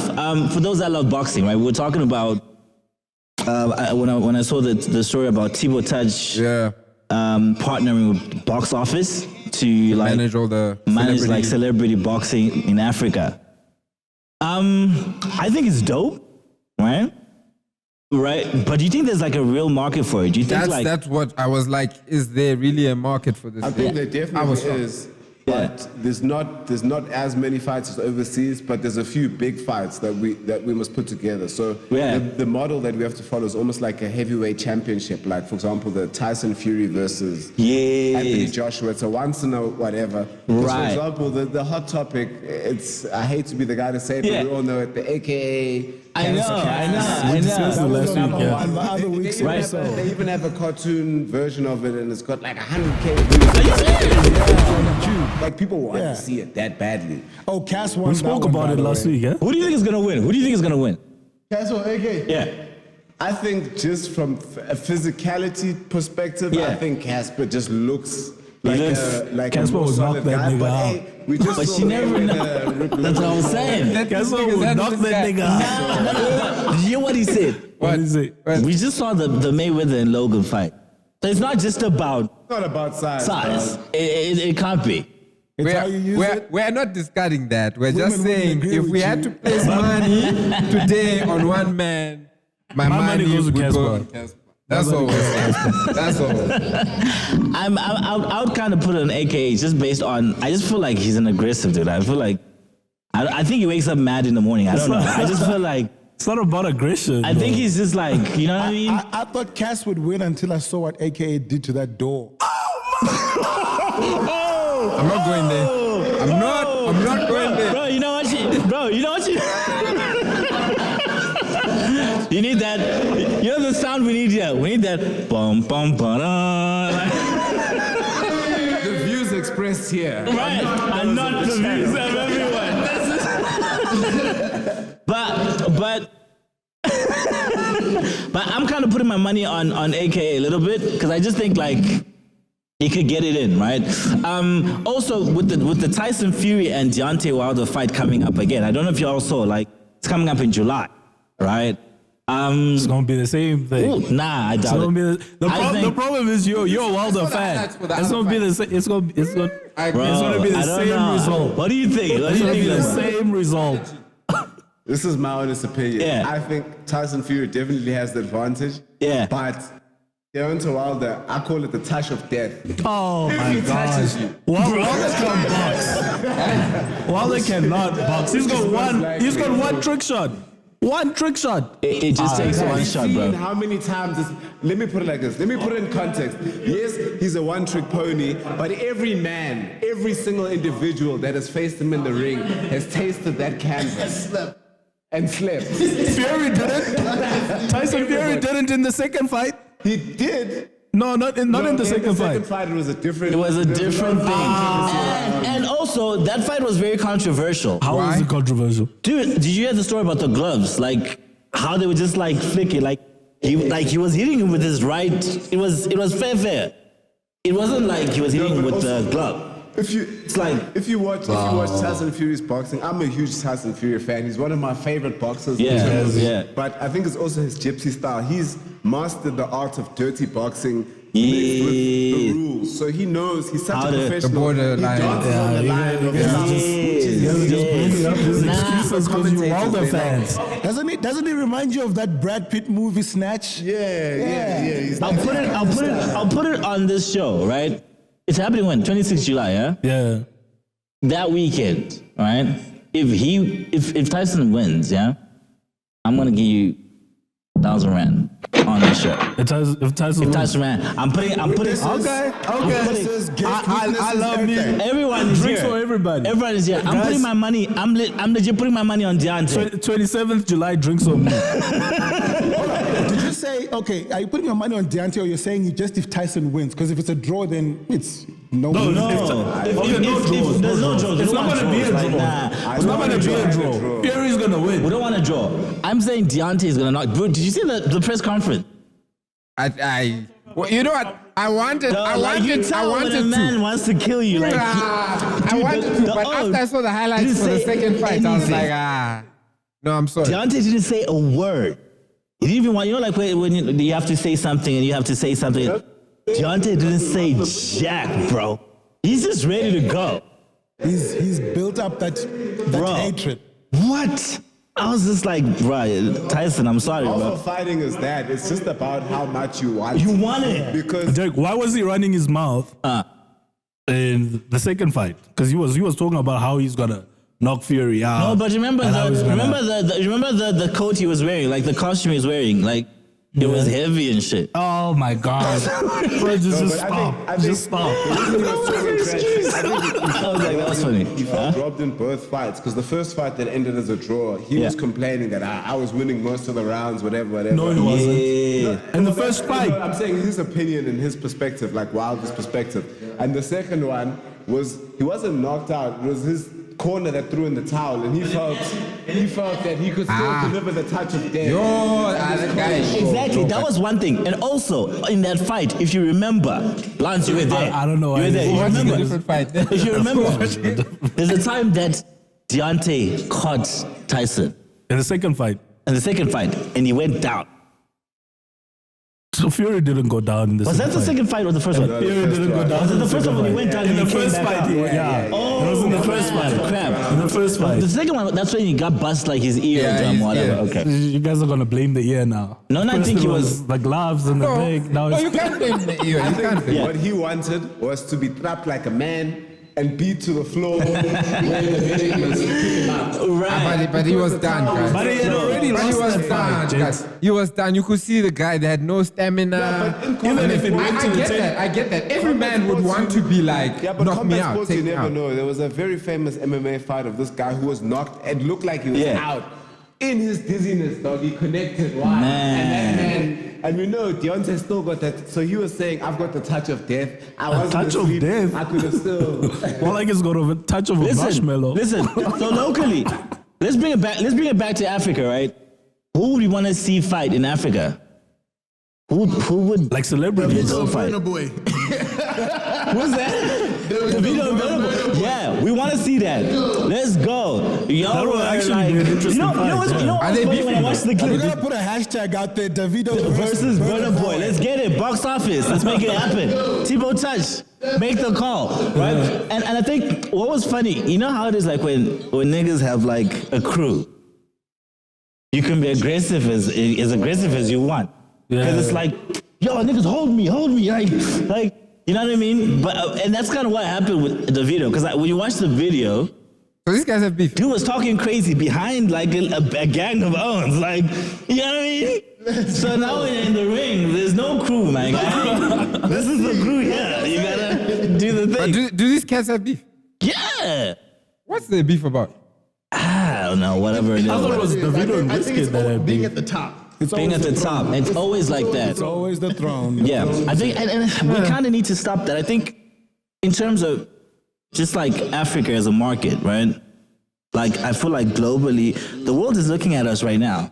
[SPEAKER 3] for those that love boxing, right? We were talking about when I saw the story about Thibaut Touch
[SPEAKER 4] Yeah.
[SPEAKER 3] partnering with Box Office to like
[SPEAKER 4] Manage all the
[SPEAKER 3] manage like
[SPEAKER 4] celebrity-
[SPEAKER 3] celebrity boxing in Africa. I think it's dope, right? Right, but do you think there's like a real market for it? Do you think
[SPEAKER 4] That's what I was like. Is there really a market for this?
[SPEAKER 8] I think there
[SPEAKER 4] I
[SPEAKER 8] definitely
[SPEAKER 4] was shocked.
[SPEAKER 8] is, but there's not as many fights as overseas. But there's a few big fights that we must put together. So
[SPEAKER 3] Yeah.
[SPEAKER 8] the model that we have to follow is almost like a heavyweight championship. Like for example, the Tyson Fury versus Anthony
[SPEAKER 3] Yes.
[SPEAKER 8] Joshua. It's a once in a whatever. 'Cause
[SPEAKER 3] Right.
[SPEAKER 8] For example, the hot topic. I hate to be the guy to say it,
[SPEAKER 3] Yeah.
[SPEAKER 8] but we all know it. The AKA.
[SPEAKER 3] I know.
[SPEAKER 5] discussed it last week, yeah.
[SPEAKER 6] And the other week's
[SPEAKER 8] They even,
[SPEAKER 3] Right.
[SPEAKER 8] have they even have a cartoon version of it, and it's got like 100K views. Yeah. Like people want
[SPEAKER 6] Yeah.
[SPEAKER 8] to see it that badly.
[SPEAKER 6] Oh, Cass won.
[SPEAKER 5] We
[SPEAKER 6] that
[SPEAKER 5] spoke
[SPEAKER 6] one,
[SPEAKER 5] about
[SPEAKER 6] by
[SPEAKER 5] it
[SPEAKER 6] the
[SPEAKER 5] last
[SPEAKER 6] way.
[SPEAKER 5] week, yeah?
[SPEAKER 3] Who do you think is gonna win? Who do you think is gonna win?
[SPEAKER 7] That's what AK.
[SPEAKER 3] Yeah.
[SPEAKER 8] I think just from a physicality perspective,
[SPEAKER 3] Yeah.
[SPEAKER 8] I think Casper just looks like
[SPEAKER 3] looks-
[SPEAKER 8] like
[SPEAKER 5] Casper
[SPEAKER 8] a more
[SPEAKER 5] would knock
[SPEAKER 8] solid
[SPEAKER 5] that
[SPEAKER 8] guy.
[SPEAKER 5] nigga
[SPEAKER 8] But
[SPEAKER 5] out.
[SPEAKER 8] hey, we just
[SPEAKER 3] But
[SPEAKER 8] saw
[SPEAKER 3] she never
[SPEAKER 8] Mayweather
[SPEAKER 3] know.
[SPEAKER 8] rip
[SPEAKER 3] That's what I'm saying.
[SPEAKER 5] Guess what?
[SPEAKER 4] niggas
[SPEAKER 5] Would
[SPEAKER 4] had
[SPEAKER 5] knock
[SPEAKER 4] this
[SPEAKER 5] that
[SPEAKER 4] guy.
[SPEAKER 5] nigga out.
[SPEAKER 3] Did you hear what he said?
[SPEAKER 5] What is it?
[SPEAKER 3] We just saw the Mayweather and Logan fight. So it's not just about
[SPEAKER 8] It's not about size.
[SPEAKER 3] size.
[SPEAKER 8] bro.
[SPEAKER 3] It can't be.
[SPEAKER 6] It's how you use it.
[SPEAKER 4] We're not discarding that. We're
[SPEAKER 6] Women
[SPEAKER 4] just
[SPEAKER 6] wouldn't
[SPEAKER 4] saying
[SPEAKER 6] agree
[SPEAKER 4] if
[SPEAKER 6] with
[SPEAKER 4] we had
[SPEAKER 6] you.
[SPEAKER 4] to place money today on one man, my money
[SPEAKER 5] goes to
[SPEAKER 4] would go
[SPEAKER 5] Casper.
[SPEAKER 4] to Casper. That's all we're saying. That's all.
[SPEAKER 3] I would kind of put it on AKA just based on. I just feel like he's an aggressive dude. I feel like I think he wakes up mad in the morning. I don't know. I just feel like
[SPEAKER 5] It's not about aggression.
[SPEAKER 3] I think he's just like, you know what I mean?
[SPEAKER 6] I thought Cass would win until I saw what AKA did to that door.
[SPEAKER 4] I'm not going there. I'm not going there.
[SPEAKER 3] Bro, you know what you need that. You know the sound we need here. We need that bum bum ba
[SPEAKER 8] The views expressed here.
[SPEAKER 3] right. And not the views of everyone. But I'm kind of putting my money on AKA a little bit because I just think like he could get it in, right? Also with the Tyson Fury and Deontay Wilder fight coming up again. I don't know if you all saw, like it's coming up in July, right?
[SPEAKER 5] It's gonna be the same thing.
[SPEAKER 3] Ooh, nah, I
[SPEAKER 5] It's
[SPEAKER 3] doubt
[SPEAKER 5] gonna be
[SPEAKER 3] it.
[SPEAKER 5] the
[SPEAKER 3] I
[SPEAKER 5] problem is you're a Wilder fan.
[SPEAKER 4] that's for the
[SPEAKER 5] It's gonna
[SPEAKER 4] other
[SPEAKER 5] be the same. It's gonna
[SPEAKER 4] I
[SPEAKER 5] it's
[SPEAKER 4] agree.
[SPEAKER 5] gonna be the
[SPEAKER 3] I don't
[SPEAKER 5] same
[SPEAKER 3] know.
[SPEAKER 5] result.
[SPEAKER 3] What do you think? What
[SPEAKER 5] It's
[SPEAKER 3] do you
[SPEAKER 5] gonna be
[SPEAKER 3] think?
[SPEAKER 5] the same result.
[SPEAKER 8] This is my honest opinion.
[SPEAKER 3] Yeah.
[SPEAKER 8] I think Tyson Fury definitely has the advantage.
[SPEAKER 3] Yeah.
[SPEAKER 8] But Deontay Wilder, I call it the touch of death.
[SPEAKER 5] Oh my
[SPEAKER 8] he
[SPEAKER 5] god!
[SPEAKER 8] touches you.
[SPEAKER 5] Wilder can't box. Wilder cannot box. He's got one trick shot. One trick shot.
[SPEAKER 3] It just takes
[SPEAKER 8] Have
[SPEAKER 3] one
[SPEAKER 8] you
[SPEAKER 3] shot,
[SPEAKER 8] seen
[SPEAKER 3] bro.
[SPEAKER 8] how many times let me put it like this. Let me put it in context. Yes, he's a one-trick pony, but every man, every single individual that has faced him in the ring has tasted that canvas. And slept.
[SPEAKER 5] Fury didn't. Tyson Fury didn't in the second fight.
[SPEAKER 8] He did.
[SPEAKER 5] No, not in the second fight.
[SPEAKER 8] It was a different.
[SPEAKER 3] It was a different thing. And also, that fight was very controversial.
[SPEAKER 5] How was it controversial?
[SPEAKER 3] Dude, did you hear the story about the gloves? Like how they would just like flick it, like he was hitting him with his right. It was fair. It wasn't like he was hitting him with the glove.
[SPEAKER 8] If you watch Tyson Fury's boxing, I'm a huge Tyson Fury fan. He's one of my favorite boxers.
[SPEAKER 3] Yeah.
[SPEAKER 8] But I think it's also his gypsy style. He's mastered the art of dirty boxing mixed with the rules. So he knows he's such a professional.
[SPEAKER 4] The borderline.
[SPEAKER 8] He dances on the line of
[SPEAKER 5] Excuses because you Wilder fans.
[SPEAKER 6] Doesn't it remind you of that Brad Pitt movie Snatch?
[SPEAKER 8] Yeah. He's
[SPEAKER 3] I'll put it on this show, right? It's happening when 26th July, yeah.
[SPEAKER 5] Yeah.
[SPEAKER 3] That weekend, right? If Tyson wins, yeah, I'm gonna give you 1,000 rand on the show.
[SPEAKER 5] If Tyson
[SPEAKER 3] If Tyson rand, I'm putting.
[SPEAKER 5] Okay. I love me.
[SPEAKER 3] Everyone is
[SPEAKER 5] Drinks
[SPEAKER 3] here.
[SPEAKER 5] for everybody.
[SPEAKER 3] Everyone is here. I'm
[SPEAKER 5] Guys-
[SPEAKER 3] putting my money. I'm legit putting my money on Deontay.
[SPEAKER 5] 27th July, drinks on me.
[SPEAKER 6] Did you say, okay, are you putting your money on Deontay or you're saying you just if Tyson wins? Because if it's a draw, then it's no.
[SPEAKER 3] No. If there's no draw,
[SPEAKER 5] It's not going to be a draw. It's not going to be a draw. Fury's going to win.
[SPEAKER 3] We don't want to draw. I'm saying Deontay is gonna knock. Bro, did you see the press conference?
[SPEAKER 4] Well, you know what? I wanted
[SPEAKER 3] when a man
[SPEAKER 4] to.
[SPEAKER 3] wants to kill you. Like,
[SPEAKER 4] I wanted to, but after I saw the highlights
[SPEAKER 3] didn't
[SPEAKER 4] for the
[SPEAKER 3] say
[SPEAKER 4] second fight, I was
[SPEAKER 3] anything.
[SPEAKER 4] like, no, I'm sorry.
[SPEAKER 3] Deontay didn't say a word. He didn't even want, like when you have to say something and you have to say something. Deontay didn't say jack, bro. He's just ready to go.
[SPEAKER 6] He's built up that
[SPEAKER 3] Bro.
[SPEAKER 6] hatred.
[SPEAKER 3] What? I was just like, bro, Tyson, I'm sorry,
[SPEAKER 8] Also,
[SPEAKER 3] bro.
[SPEAKER 8] fighting is that. It's just about how much you want.
[SPEAKER 3] You want it.
[SPEAKER 8] Because
[SPEAKER 5] Derek, why was he running his mouth in the second fight? Because he was talking about how he's gonna knock Fury out.
[SPEAKER 3] No, but remember
[SPEAKER 5] and how he's gonna-
[SPEAKER 3] remember the coat he was wearing, like the costume he was wearing, like it was heavy and shit.
[SPEAKER 5] Oh my God! Bro, just
[SPEAKER 8] but
[SPEAKER 5] stop.
[SPEAKER 8] I think
[SPEAKER 5] Just stop.
[SPEAKER 8] the reason he was talking trash is I think
[SPEAKER 3] I was like, that was funny.
[SPEAKER 8] He felt robbed in both fights because the first fight that ended as a draw, he was complaining that I was winning most of the rounds, whatever.
[SPEAKER 5] No, he wasn't.
[SPEAKER 3] Yeah.
[SPEAKER 5] In the first fight,
[SPEAKER 8] I'm saying his opinion and his perspective, like Wilder's perspective. And the second one was he wasn't knocked out. It was his corner that threw in the towel, and he felt that he could still deliver the touch of death.
[SPEAKER 4] The guy.
[SPEAKER 3] Exactly, that was one thing. And also, in that fight, if you remember, Lance, you were there.
[SPEAKER 5] I don't know.
[SPEAKER 3] You were there. You
[SPEAKER 4] Watching a
[SPEAKER 3] remember?
[SPEAKER 4] different fight.
[SPEAKER 3] If you remember, there's a time that Deontay caught Tyson
[SPEAKER 5] in the second fight,
[SPEAKER 3] in the second fight, and he went down.
[SPEAKER 5] so Fury didn't go down in the
[SPEAKER 3] Was that
[SPEAKER 5] second
[SPEAKER 3] the
[SPEAKER 5] fight.
[SPEAKER 3] second fight or the first one?
[SPEAKER 5] Fury didn't go down.
[SPEAKER 3] Was it
[SPEAKER 5] in
[SPEAKER 3] the first
[SPEAKER 5] second
[SPEAKER 3] one when he
[SPEAKER 5] fight.
[SPEAKER 3] went down
[SPEAKER 5] In
[SPEAKER 3] and
[SPEAKER 5] the
[SPEAKER 3] he came
[SPEAKER 5] first
[SPEAKER 3] back
[SPEAKER 5] fight,
[SPEAKER 3] up?
[SPEAKER 5] yeah.
[SPEAKER 3] Oh,
[SPEAKER 5] It was in the first fight.
[SPEAKER 3] Crap.
[SPEAKER 5] In the first fight.
[SPEAKER 3] The second one, that's when he got bust like his eardrum or whatever.
[SPEAKER 4] yeah.
[SPEAKER 3] Okay.
[SPEAKER 5] You guys are gonna blame the ear now.
[SPEAKER 3] No, I
[SPEAKER 5] First
[SPEAKER 3] think
[SPEAKER 5] it
[SPEAKER 3] he was-
[SPEAKER 5] the gloves and the
[SPEAKER 4] No,
[SPEAKER 5] big. Now
[SPEAKER 4] no,
[SPEAKER 5] it's
[SPEAKER 4] you can't blame the ear. You can't blame.
[SPEAKER 8] What he wanted was to be trapped like a man and beat to the floor when the betting was kick him out.
[SPEAKER 3] Right.
[SPEAKER 4] But he was done, guys.
[SPEAKER 5] But he had already
[SPEAKER 4] But he
[SPEAKER 5] lost
[SPEAKER 4] was
[SPEAKER 5] that
[SPEAKER 4] done,
[SPEAKER 5] fight,
[SPEAKER 4] guys. He was done. You could see the guy that had no stamina.
[SPEAKER 5] Even if it went
[SPEAKER 4] I
[SPEAKER 5] to the
[SPEAKER 4] get
[SPEAKER 5] 10
[SPEAKER 4] that. I get that. Every man would want to be like,
[SPEAKER 8] Yeah, but
[SPEAKER 4] knock me
[SPEAKER 8] combat
[SPEAKER 4] out,
[SPEAKER 8] sports,
[SPEAKER 4] take
[SPEAKER 8] you
[SPEAKER 4] me
[SPEAKER 8] never
[SPEAKER 4] out.
[SPEAKER 8] know. There was a very famous MMA fight of this guy who was knocked and looked like he was
[SPEAKER 3] Yeah.
[SPEAKER 8] out. In his dizziness, dog, he connected. Wow.
[SPEAKER 3] Man.
[SPEAKER 8] And that man, and we know Deontay still got that. So he was saying, I've got the touch of death. I wasn't
[SPEAKER 5] touch of
[SPEAKER 8] asleep.
[SPEAKER 5] death?
[SPEAKER 8] I could have still.
[SPEAKER 5] Well, like it's got a touch of a marshmallow.
[SPEAKER 3] Listen. So locally, let's bring it back. Let's bring it back to Africa, right? Who would we want to see fight in Africa? Who would
[SPEAKER 5] Like celebrities.
[SPEAKER 3] Davido fight?
[SPEAKER 7] Burna Boy.
[SPEAKER 3] Who's that? Davido and Burna Boy. Yeah, we want to see that. Let's go. Y'all
[SPEAKER 5] That would
[SPEAKER 3] were
[SPEAKER 5] actually
[SPEAKER 3] like,
[SPEAKER 5] be an interesting
[SPEAKER 3] you know
[SPEAKER 5] fight,
[SPEAKER 3] what's
[SPEAKER 5] yeah.
[SPEAKER 3] funny when I
[SPEAKER 4] beefing,
[SPEAKER 3] watched the
[SPEAKER 6] We're
[SPEAKER 3] clip?
[SPEAKER 6] gonna put a hashtag out there, Davido
[SPEAKER 3] Versus Burna Boy. Let's get it. Box office. Let's make it happen. Thibaut Touch. Make the call. Right? And I think what was funny, you know how it is like when niggas have like a crew. You can be aggressive as aggressive as you want. Because it's like, yo, niggas hold me. Like, you know what I mean? But and that's kind of what happened with the video. Because when you watch the video,
[SPEAKER 4] So these guys have beef.
[SPEAKER 3] Dude was talking crazy behind like a gang of Owens, like, you know what I mean? So now in the ring, there's no crew, my guy. This is the crew here. You gotta do the
[SPEAKER 4] But
[SPEAKER 3] thing.
[SPEAKER 4] do these cats have beef?
[SPEAKER 3] Yeah.
[SPEAKER 4] What's their beef about?
[SPEAKER 3] I don't know, whatever it
[SPEAKER 5] I thought it
[SPEAKER 3] is.
[SPEAKER 5] was Davido and
[SPEAKER 7] I think it's
[SPEAKER 5] Wizkid that had
[SPEAKER 7] being
[SPEAKER 5] beef.
[SPEAKER 7] at the top.
[SPEAKER 6] It's
[SPEAKER 3] Being at
[SPEAKER 6] always
[SPEAKER 3] the top,
[SPEAKER 6] throne.
[SPEAKER 3] it's always like that.
[SPEAKER 6] It's always the throne.
[SPEAKER 3] Yeah, I think, and we kind of need to stop that. I think, in terms of just like Africa as a market, right? Like, I feel like globally, the world is looking at us right now.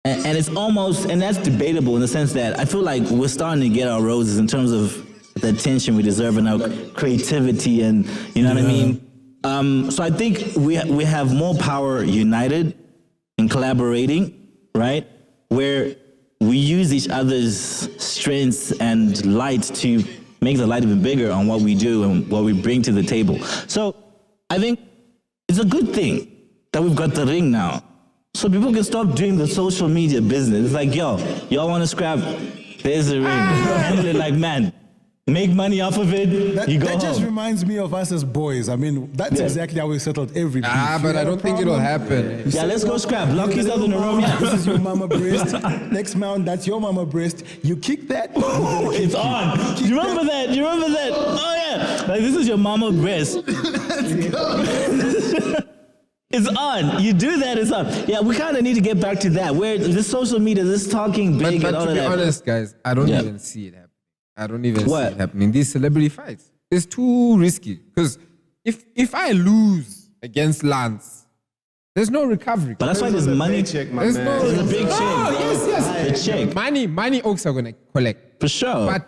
[SPEAKER 3] And it's almost, and that's debatable in the sense that I feel like we're starting to get our roses in terms of the attention we deserve and our creativity and, you know what I mean? So I think we have more power united in collaborating, right? Where we use each other's strengths and light to make the light even bigger on what we do and what we bring to the table. So I think it's a good thing that we've got the ring now. So people can stop doing the social media business. It's like, yo, y'all want to scrap? There's the ring. Handle it like man. Make money off of it.
[SPEAKER 6] That,
[SPEAKER 3] you go
[SPEAKER 6] that just
[SPEAKER 3] home.
[SPEAKER 6] reminds me of us as boys. I mean, that's exactly how we settled every beef.
[SPEAKER 4] But
[SPEAKER 6] You
[SPEAKER 4] I
[SPEAKER 6] have
[SPEAKER 4] don't
[SPEAKER 6] a
[SPEAKER 4] think it'll
[SPEAKER 6] problem,
[SPEAKER 4] happen.
[SPEAKER 3] Yeah, let's go scrap. Lucky's out in the room. Yeah.
[SPEAKER 6] This is your mama breast. Next mount, that's your mama breast. You kick that.
[SPEAKER 3] It's on. Do you remember that? Do you remember that? Oh yeah. Like this is your mama breast. It's on. You do that, it's on. Yeah, we kind of need to get back to that. Where this social media, this talking
[SPEAKER 4] But,
[SPEAKER 3] big and all
[SPEAKER 4] to
[SPEAKER 3] of
[SPEAKER 4] be
[SPEAKER 3] that.
[SPEAKER 4] honest, guys, I don't
[SPEAKER 3] Yeah.
[SPEAKER 4] even see it happening. I don't even
[SPEAKER 3] What?
[SPEAKER 4] see it happening. These celebrity fights, it's too risky. Because if I lose against Lance, there's no recovery.
[SPEAKER 3] But that's why there's money.
[SPEAKER 8] Check, my
[SPEAKER 4] There's
[SPEAKER 8] man.
[SPEAKER 4] no.
[SPEAKER 3] There's a big check, bro.
[SPEAKER 4] Yes.
[SPEAKER 3] The check.
[SPEAKER 4] Money Oaks are gonna collect.
[SPEAKER 3] For sure.
[SPEAKER 4] But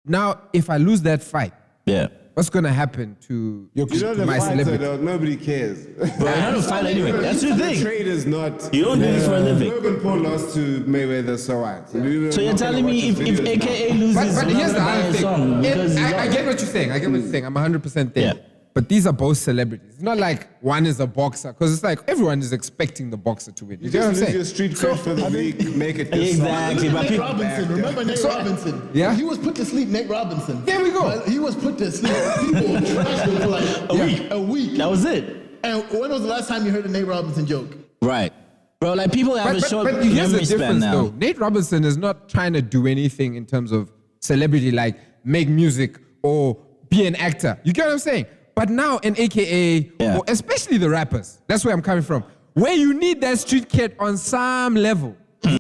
[SPEAKER 4] now, if I lose that fight,
[SPEAKER 3] Yeah.
[SPEAKER 4] what's gonna happen to,
[SPEAKER 8] You know the
[SPEAKER 4] my
[SPEAKER 8] fighter,
[SPEAKER 4] celebrity?
[SPEAKER 8] though, nobody cares.
[SPEAKER 3] Bro, you're not a fight anyway. That's the
[SPEAKER 8] The
[SPEAKER 3] thing.
[SPEAKER 8] trade is not.
[SPEAKER 3] You don't do this for a living.
[SPEAKER 8] Logan Paul lost to Mayweather, so what?
[SPEAKER 3] So you're telling me if AKA loses,
[SPEAKER 4] But
[SPEAKER 3] you're
[SPEAKER 4] here's
[SPEAKER 3] not
[SPEAKER 4] the
[SPEAKER 3] gonna buy
[SPEAKER 4] other
[SPEAKER 3] a
[SPEAKER 4] thing.
[SPEAKER 3] song because he's
[SPEAKER 4] I
[SPEAKER 3] up?
[SPEAKER 4] get what you're saying. I get what you're saying. I'm 100% there.
[SPEAKER 3] Yeah.
[SPEAKER 4] But these are both celebrities. It's not like one is a boxer, because it's like everyone is expecting the boxer to win. You
[SPEAKER 8] You
[SPEAKER 4] get what I'm
[SPEAKER 8] just lose
[SPEAKER 4] saying?
[SPEAKER 8] your street cred for the week, make it this
[SPEAKER 3] Exactly.
[SPEAKER 8] song.
[SPEAKER 3] But
[SPEAKER 7] Nate
[SPEAKER 3] people,
[SPEAKER 7] Robinson, remember Nate Robinson?
[SPEAKER 4] Yeah.
[SPEAKER 7] He was put to sleep, Nate Robinson.
[SPEAKER 4] There we go.
[SPEAKER 7] Well, he was put to sleep. People trashed him for like a week.
[SPEAKER 3] that was it.
[SPEAKER 7] And when was the last time you heard a Nate Robinson joke?
[SPEAKER 3] Right. Bro, like people have a short
[SPEAKER 4] But here's the
[SPEAKER 3] memory span
[SPEAKER 4] difference,
[SPEAKER 3] now.
[SPEAKER 4] though. Nate Robinson is not trying to do anything in terms of celebrity, like make music or be an actor. You get what I'm saying? But now an AKA,
[SPEAKER 3] Yeah.
[SPEAKER 4] or especially the rappers, that's where I'm coming from, where you need that street kid on some level.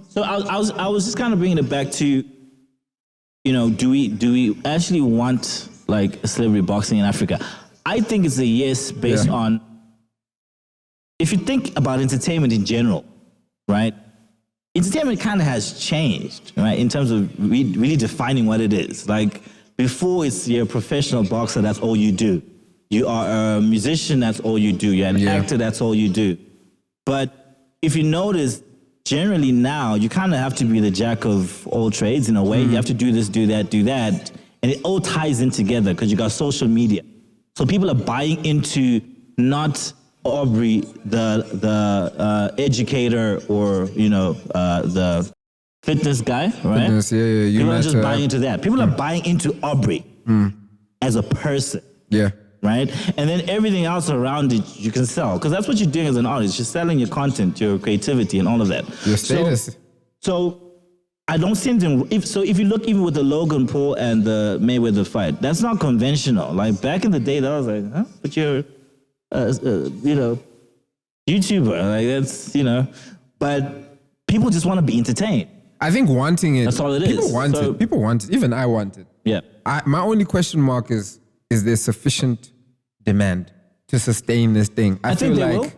[SPEAKER 3] So I was just kind of bringing it back to, you know, do we actually want like celebrity boxing in Africa? I think it's a yes based
[SPEAKER 4] Yeah.
[SPEAKER 3] on, if you think about entertainment in general, right? Entertainment kind of has changed, right? In terms of really defining what it is. Like before, you're a professional boxer, that's all you do. You are a musician, that's all you do. You're an actor, that's all you do. But if you notice, generally now, you kind of have to be the jack of all trades in a way. You have to do this, do that, do that. And it all ties in together because you got social media. So people are buying into not Aubrey, the educator or, you know, the fitness guy, right?
[SPEAKER 4] Fitness, yeah, yeah, you
[SPEAKER 3] People are
[SPEAKER 4] met,
[SPEAKER 3] just buying into that. People are buying into Aubrey as a person.
[SPEAKER 4] Yeah.
[SPEAKER 3] Right? And then everything else around it you can sell. Because that's what you're doing as an artist. You're selling your content, your creativity, and all of that.
[SPEAKER 4] Your status.
[SPEAKER 3] So I don't see anything. If you look even with the Logan Paul and the Mayweather fight, that's not conventional. Like back in the day, that was like, huh? But you're, you know, YouTuber. Like that's, you know. But people just want to be entertained.
[SPEAKER 4] I think wanting it.
[SPEAKER 3] That's all it is.
[SPEAKER 4] People want
[SPEAKER 3] So-
[SPEAKER 4] it. People want it. Even I want it.
[SPEAKER 3] Yeah.
[SPEAKER 4] My only question mark is there sufficient demand to sustain this thing?
[SPEAKER 3] I think
[SPEAKER 4] feel
[SPEAKER 3] they
[SPEAKER 4] like,
[SPEAKER 3] will.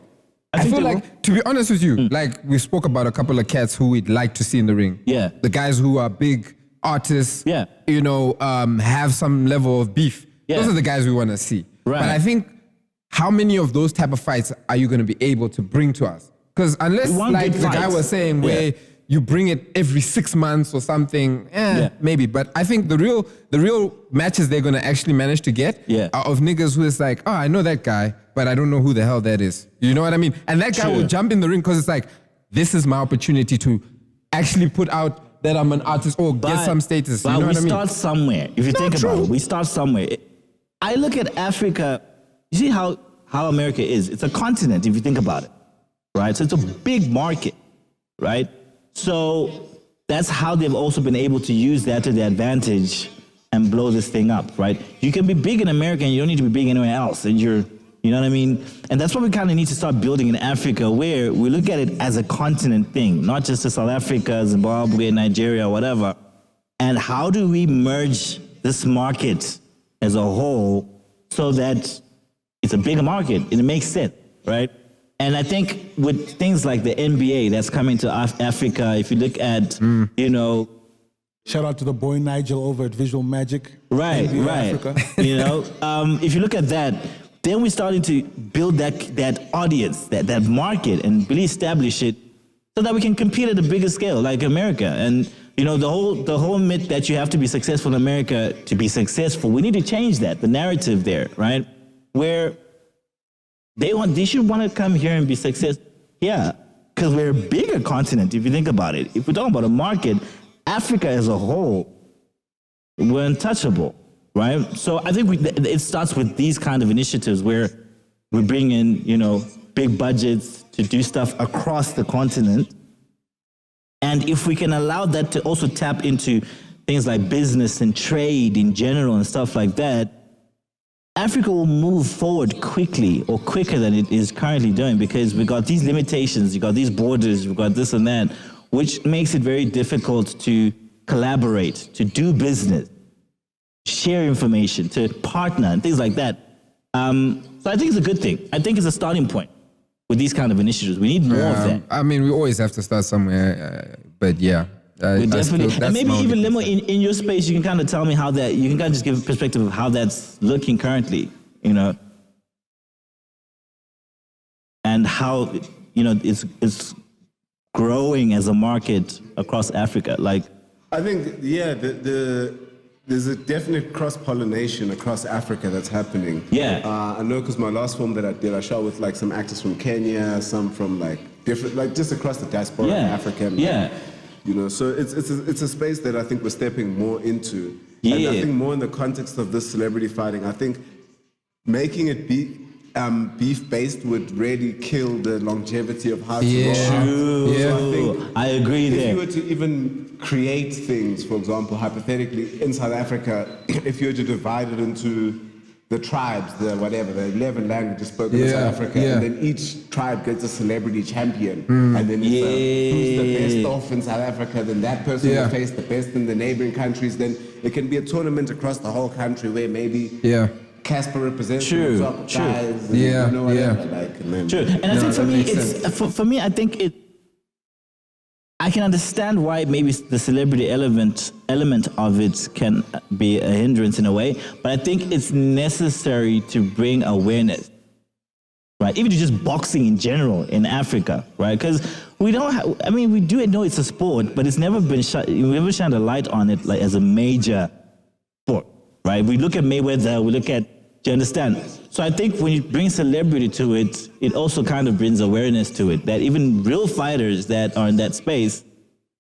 [SPEAKER 3] I think
[SPEAKER 4] feel
[SPEAKER 3] they
[SPEAKER 4] like, to be honest with you, like we spoke about a couple of cats who we'd like to see in the ring.
[SPEAKER 3] Yeah.
[SPEAKER 4] The guys who are big artists,
[SPEAKER 3] Yeah.
[SPEAKER 4] you know, have some level of beef.
[SPEAKER 3] Yeah.
[SPEAKER 4] Those are the guys we want to see.
[SPEAKER 3] Right.
[SPEAKER 4] But I think, how many of those type of fights are you going to be able to bring to us? Because unless,
[SPEAKER 3] We want
[SPEAKER 4] like
[SPEAKER 3] good
[SPEAKER 4] the guy
[SPEAKER 3] fights.
[SPEAKER 4] was saying, where
[SPEAKER 3] Yeah.
[SPEAKER 4] you bring it every 6 months or something,
[SPEAKER 3] Yeah.
[SPEAKER 4] maybe. But I think the real matches they're gonna actually manage to get
[SPEAKER 3] Yeah.
[SPEAKER 4] are of niggas who is like, oh, I know that guy, but I don't know who the hell that is. You know what I mean? And that guy
[SPEAKER 3] True.
[SPEAKER 4] will jump in the ring because it's like, this is my opportunity to actually put out that I'm an artist or get some status. You
[SPEAKER 3] But
[SPEAKER 4] know
[SPEAKER 3] we
[SPEAKER 4] what I mean?
[SPEAKER 3] start somewhere. If you think about it, we start somewhere. I look at Africa. You see how how America is. It's a continent, if you think about it, right? So it's a big market, right? So that's how they've also been able to use that to their advantage and blow this thing up, right? You can be big in America and you don't need to be big anywhere else. And you know what I mean? And that's what we kind of need to start building in Africa, where we look at it as a continent thing, not just to South Africa, Zimbabwe, Nigeria, whatever. And how do we merge this market as a whole so that it's a bigger market and it makes sense, right? And I think with things like the NBA that's coming to Africa, if you look at, you know,
[SPEAKER 6] shout out to the boy Nigel over at Visual Magic.
[SPEAKER 3] Right.
[SPEAKER 6] Africa.
[SPEAKER 3] You know, if you look at that, then we're starting to build that audience, that market, and really establish it so that we can compete at a bigger scale, like America. And you know, the whole myth that you have to be successful in America to be successful, we need to change that, the narrative there, right? Where they should want to come here and be successful. Yeah, because we're a bigger continent, if you think about it. If we're talking about a market, Africa as a whole, we're untouchable, right? So I think it starts with these kind of initiatives where we bring in, you know, big budgets to do stuff across the continent. And if we can allow that to also tap into things like business and trade in general and stuff like that, Africa will move forward quickly, or quicker than it is currently doing, because we've got these limitations, you've got these borders, we've got this and that, which makes it very difficult to collaborate, to do business, share information, to partner, and things like that. So I think it's a good thing. I think it's a starting point with these kind of initiatives. We need more of that.
[SPEAKER 4] I mean, we always have to start somewhere, but yeah.
[SPEAKER 3] We definitely, and maybe even Limo, in your space, you can kind of tell me how that, you can kind of just give a perspective of how that's looking currently, you know, and how, you know, it's growing as a market across Africa. Like,
[SPEAKER 8] I think, yeah, there's a definite cross-pollination across Africa that's happening.
[SPEAKER 3] Yeah.
[SPEAKER 8] I know because my last film that I did, I shot with like some actors from Kenya, some from like different, like just across the diaspora in Africa.
[SPEAKER 3] Yeah.
[SPEAKER 8] You know, so it's a space that I think we're stepping more into.
[SPEAKER 3] Yeah.
[SPEAKER 8] And I think more in the context of this celebrity fighting, I think making it beef-based would really kill the longevity of how to roll out.
[SPEAKER 3] True.
[SPEAKER 8] So I think
[SPEAKER 3] I agree
[SPEAKER 8] if
[SPEAKER 3] there.
[SPEAKER 8] you were to even create things, for example, hypothetically, in South Africa, if you were to divide it into the tribes, the 11 languages spoken in South Africa, and then each tribe gets a celebrity champion, and then who's the best off in South Africa, then that person will face the best in the neighboring countries, then it can be a tournament across the whole country where maybe Casper represents the top guys, and you know whatever. Like, and then,
[SPEAKER 3] True. And I think for me, for me, I think I can understand why maybe the celebrity element of it can be a hindrance in a way, but I think it's necessary to bring awareness, right? Even to just boxing in general in Africa, right? Because we don't have, I mean, we do know it's a sport, but it's never been we never shined a light on it like as a major sport, right? We look at Mayweather, we look at, do you understand? So I think when you bring celebrity to it, it also kind of brings awareness to it, that even real fighters that are in that space,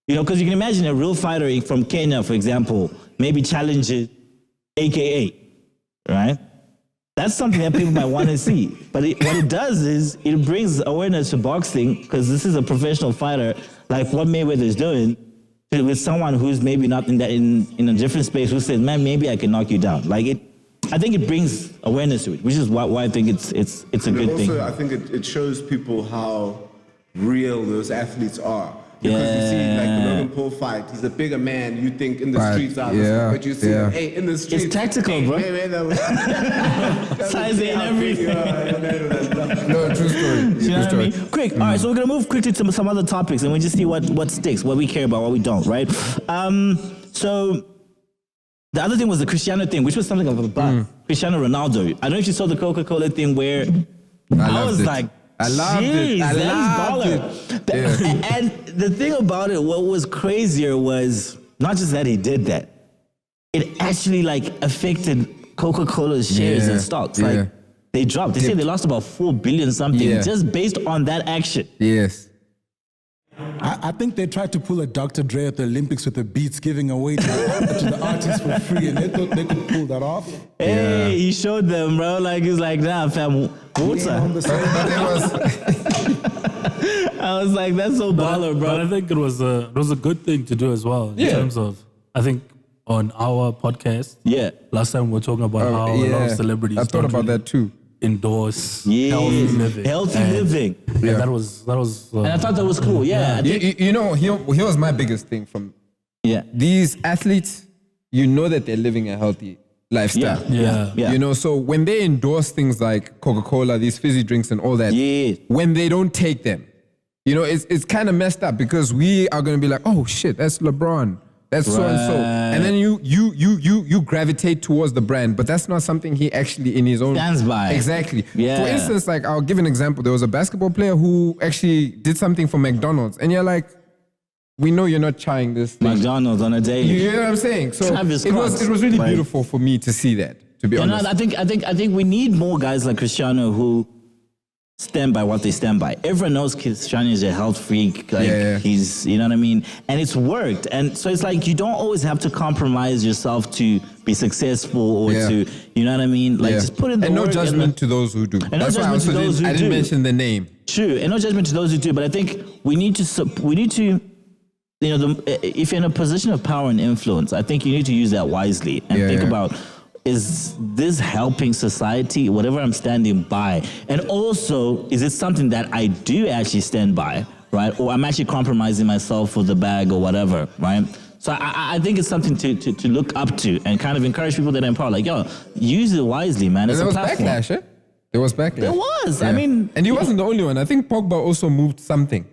[SPEAKER 3] you know, because you can imagine a real fighter from Kenya, for example, maybe challenges AKA, right? That's something that people might want to see. But what it does is it brings awareness to boxing, because this is a professional fighter, like what Mayweather is doing, with someone who's maybe not in a different space, who says, man, maybe I can knock you down. Like I think it brings awareness to it, which is why I think it's a good thing.
[SPEAKER 8] Also, I think it shows people how real those athletes are. Because you see, like the Logan Paul fight, he's a bigger man. You think in the streets, but you see, hey, in the streets,
[SPEAKER 3] it's tactical, bro. Size and everything.
[SPEAKER 4] No, true story.
[SPEAKER 3] You know what I mean? Quick. All right, so we're gonna move quickly to some other topics, and we just see what sticks, what we care about, what we don't, right? So the other thing was the Cristiano thing, which was something of a buzz. Cristiano Ronaldo. I don't know if you saw the Coca-Cola thing where I was like,
[SPEAKER 4] I loved it. I loved it.
[SPEAKER 3] And the thing about it, what was crazier was not just that he did that. It actually like affected Coca-Cola's shares and stocks. Like they dropped. They say they lost about 4 billion something just based on that action.
[SPEAKER 4] Yes.
[SPEAKER 6] I think they tried to pull a Dr. Dre at the Olympics with the beats giving away to the artists for free, and they thought they could pull that off.
[SPEAKER 3] Hey, he showed them, bro. Like he's like, nah, fam,
[SPEAKER 6] On
[SPEAKER 3] water.
[SPEAKER 6] the same-
[SPEAKER 4] But it was,
[SPEAKER 3] I was like, that's so baller,
[SPEAKER 5] But I
[SPEAKER 3] bro.
[SPEAKER 5] think it was a good thing to do as well in terms of, I think on our podcast,
[SPEAKER 3] Yeah.
[SPEAKER 5] last time we were talking about how a lot of celebrities
[SPEAKER 4] I thought
[SPEAKER 5] don't
[SPEAKER 4] about
[SPEAKER 5] really
[SPEAKER 4] that too.
[SPEAKER 5] endorse
[SPEAKER 3] Yeah.
[SPEAKER 5] healthy living.
[SPEAKER 3] Healthy
[SPEAKER 5] And-
[SPEAKER 3] living.
[SPEAKER 5] and
[SPEAKER 4] Yeah.
[SPEAKER 5] that was
[SPEAKER 3] And I thought that was cool. Yeah. I think,
[SPEAKER 4] You know, here was my biggest thing from
[SPEAKER 3] yeah.
[SPEAKER 4] these athletes. You know that they're living a healthy lifestyle.
[SPEAKER 5] Yeah.
[SPEAKER 4] You know, so when they endorse things like Coca-Cola, these fizzy drinks and all that,
[SPEAKER 3] Yeah.
[SPEAKER 4] when they don't take them, you know, it's kind of messed up because we are going to be like, oh shit, that's LeBron. That's so and so. And then you gravitate towards the brand, but that's not something he actually in his own
[SPEAKER 3] Stands by.
[SPEAKER 4] Exactly.
[SPEAKER 3] Yeah.
[SPEAKER 4] For instance, like I'll give an example. There was a basketball player who actually did something for McDonald's, and you're like, we know you're not trying this thing.
[SPEAKER 3] McDonald's on a daily.
[SPEAKER 4] You know what I'm saying? So
[SPEAKER 3] Travis
[SPEAKER 4] it was
[SPEAKER 3] Scott.
[SPEAKER 4] really
[SPEAKER 3] Like-
[SPEAKER 4] beautiful for me to see that. To be
[SPEAKER 3] You know,
[SPEAKER 4] honest.
[SPEAKER 3] I think we need more guys like Cristiano who stand by what they stand by. Everyone knows Cristiano is a health freak. Like
[SPEAKER 4] Yeah.
[SPEAKER 3] he's, you know what I mean? And it's worked. And so it's like you don't always have to compromise yourself to be successful or
[SPEAKER 4] Yeah.
[SPEAKER 3] to, you know what I mean? Like
[SPEAKER 4] Yeah.
[SPEAKER 3] just put in the
[SPEAKER 4] and no
[SPEAKER 3] work
[SPEAKER 4] judgment to those who do.
[SPEAKER 3] no
[SPEAKER 4] That's why I
[SPEAKER 3] judgment
[SPEAKER 4] also
[SPEAKER 3] to those who
[SPEAKER 4] I didn't
[SPEAKER 3] do.
[SPEAKER 4] mention the name.
[SPEAKER 3] True, and no judgment to those who do, but I think we need to, you know, if you're in a position of power and influence, I think you need to use that wisely and
[SPEAKER 4] Yeah,
[SPEAKER 3] think
[SPEAKER 4] yeah.
[SPEAKER 3] about, is this helping society, whatever I'm standing by? And also, is it something that I do actually stand by, right? Or I'm actually compromising myself for the bag or whatever, right? So I think it's something to look up to and kind of encourage people that are in power. Like, yo, use it wisely, man.
[SPEAKER 4] And
[SPEAKER 3] It's
[SPEAKER 4] there
[SPEAKER 3] a
[SPEAKER 4] was
[SPEAKER 3] platform.
[SPEAKER 4] backlash, eh? There was backlash.
[SPEAKER 3] There was. I mean,
[SPEAKER 4] and he wasn't the only one. I think Pogba also moved something.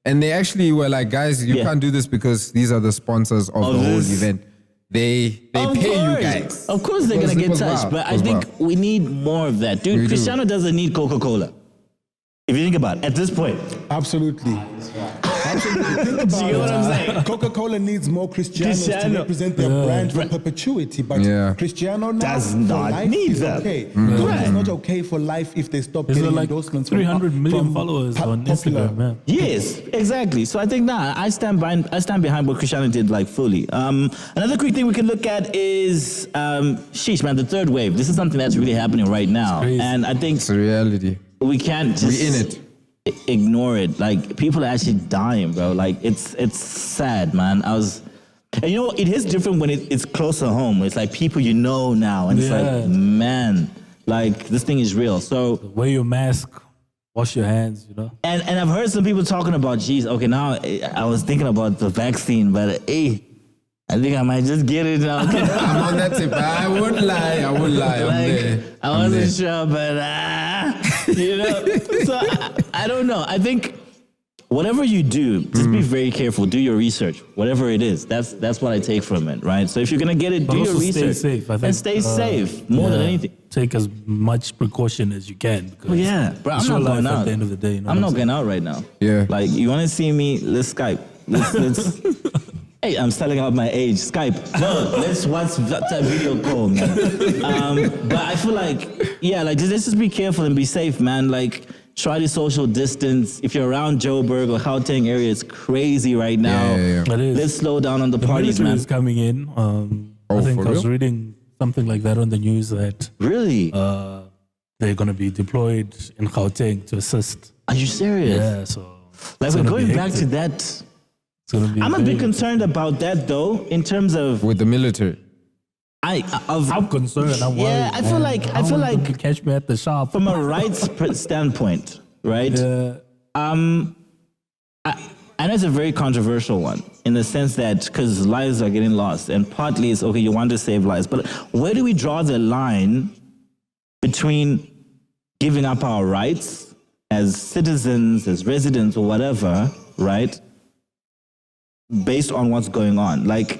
[SPEAKER 4] And they actually were like, guys, you
[SPEAKER 3] Yeah.
[SPEAKER 4] can't do this because these are the sponsors of the whole
[SPEAKER 3] this.
[SPEAKER 4] event. They
[SPEAKER 3] Of
[SPEAKER 4] pay you
[SPEAKER 3] course.
[SPEAKER 4] guys.
[SPEAKER 3] Of course they're
[SPEAKER 4] It was-
[SPEAKER 3] gonna
[SPEAKER 4] it
[SPEAKER 3] get
[SPEAKER 4] was
[SPEAKER 3] touched,
[SPEAKER 4] wild.
[SPEAKER 3] but
[SPEAKER 4] It
[SPEAKER 3] I
[SPEAKER 4] was
[SPEAKER 3] think
[SPEAKER 4] wild.
[SPEAKER 3] we need more of that. Dude,
[SPEAKER 4] We do.
[SPEAKER 3] Cristiano doesn't need Coca-Cola. If you think about it, at this point.
[SPEAKER 6] Absolutely. Absolutely. Think
[SPEAKER 3] Do you get what I'm saying?
[SPEAKER 6] about Coca-Cola needs more Cristianos to
[SPEAKER 3] Cristiano.
[SPEAKER 6] represent their brand for perpetuity, but
[SPEAKER 4] Yeah.
[SPEAKER 6] Cristiano now
[SPEAKER 3] Does
[SPEAKER 6] for
[SPEAKER 3] not
[SPEAKER 6] life
[SPEAKER 3] need
[SPEAKER 6] is
[SPEAKER 3] that.
[SPEAKER 6] okay.
[SPEAKER 4] Mm-hmm.
[SPEAKER 6] Coke
[SPEAKER 3] Right.
[SPEAKER 6] is not okay for life if they stop
[SPEAKER 5] He's got
[SPEAKER 6] getting
[SPEAKER 5] like
[SPEAKER 6] endorsements
[SPEAKER 5] 300 million
[SPEAKER 6] from
[SPEAKER 5] followers on
[SPEAKER 6] popular-
[SPEAKER 5] Instagram, man.
[SPEAKER 3] Yes, exactly. So I think I stand behind what Cristiano did like fully. Another quick thing we can look at is sheesh, man, the third wave. This is something that's really happening right now.
[SPEAKER 5] crazy.
[SPEAKER 3] And I think
[SPEAKER 4] It's a reality.
[SPEAKER 3] we can't just
[SPEAKER 4] We in it.
[SPEAKER 3] ignore it. Like people are actually dying, bro. Like it's sad, man. And you know, it is different when it's closer home. It's like people you know now, and it's
[SPEAKER 5] Yeah.
[SPEAKER 3] like, man, like this thing is real. So,
[SPEAKER 5] Wear your mask, wash your hands, you know.
[SPEAKER 3] and I've heard some people talking about, geez, okay, now I was thinking about the vaccine, but hey, I think I might just get it now.
[SPEAKER 4] I'm on that tip. I won't lie. I'm there.
[SPEAKER 3] I
[SPEAKER 4] I'm
[SPEAKER 3] wasn't
[SPEAKER 4] there.
[SPEAKER 3] sure, but you know. So I don't know. I think whatever you do, just be very careful. Do your research, whatever it is. That's what I take from it, right? So if you're gonna get it,
[SPEAKER 5] But
[SPEAKER 3] do your
[SPEAKER 5] also stay
[SPEAKER 3] research
[SPEAKER 5] safe, I think.
[SPEAKER 3] and stay safe more than
[SPEAKER 5] Yeah.
[SPEAKER 3] anything.
[SPEAKER 5] Take as much precaution as you can. Because
[SPEAKER 3] Well, yeah, bro. I'm
[SPEAKER 5] it's
[SPEAKER 3] not
[SPEAKER 5] your
[SPEAKER 3] going
[SPEAKER 5] life
[SPEAKER 3] out.
[SPEAKER 5] at the end of the day. You know
[SPEAKER 3] I'm
[SPEAKER 5] what
[SPEAKER 3] not
[SPEAKER 5] saying?
[SPEAKER 3] going out right now.
[SPEAKER 4] Yeah.
[SPEAKER 3] Like you want to see me? Let's Skype. Let's Hey, I'm selling out my age. Skype. No, let's watch that video call, man. But I feel like, yeah, like let's just be careful and be safe, man. Like try to social distance. If you're around Joburg or Gauteng area, it's crazy right now.
[SPEAKER 4] Yeah.
[SPEAKER 5] It is.
[SPEAKER 3] Let's slow down on the
[SPEAKER 5] The
[SPEAKER 3] parties,
[SPEAKER 5] military
[SPEAKER 3] man.
[SPEAKER 5] is coming in. I think
[SPEAKER 4] for
[SPEAKER 5] I was
[SPEAKER 4] real?
[SPEAKER 5] reading something like that on the news that
[SPEAKER 3] Really?
[SPEAKER 5] they're going to be deployed in Gauteng to assist.
[SPEAKER 3] Are you serious?
[SPEAKER 5] Yeah, so
[SPEAKER 3] Like
[SPEAKER 5] it's
[SPEAKER 3] we're
[SPEAKER 5] gonna be
[SPEAKER 3] going back to
[SPEAKER 5] hectic.
[SPEAKER 3] that.
[SPEAKER 5] It's gonna be
[SPEAKER 3] I'm a
[SPEAKER 5] very
[SPEAKER 3] bit concerned about that though, in terms of
[SPEAKER 4] With the military.
[SPEAKER 5] I'm concerned. I'm worried.
[SPEAKER 3] Yeah, I feel
[SPEAKER 5] man.
[SPEAKER 3] like- I
[SPEAKER 5] How
[SPEAKER 3] feel
[SPEAKER 5] is it
[SPEAKER 3] like-
[SPEAKER 5] gonna catch me at the shop.
[SPEAKER 3] from a rights standpoint, right?
[SPEAKER 5] Yeah.
[SPEAKER 3] I know it's a very controversial one in the sense that because lives are getting lost, and partly it's okay, you want to save lives, but where do we draw the line between giving up our rights as citizens, as residents, or whatever, right? Based on what's going on, like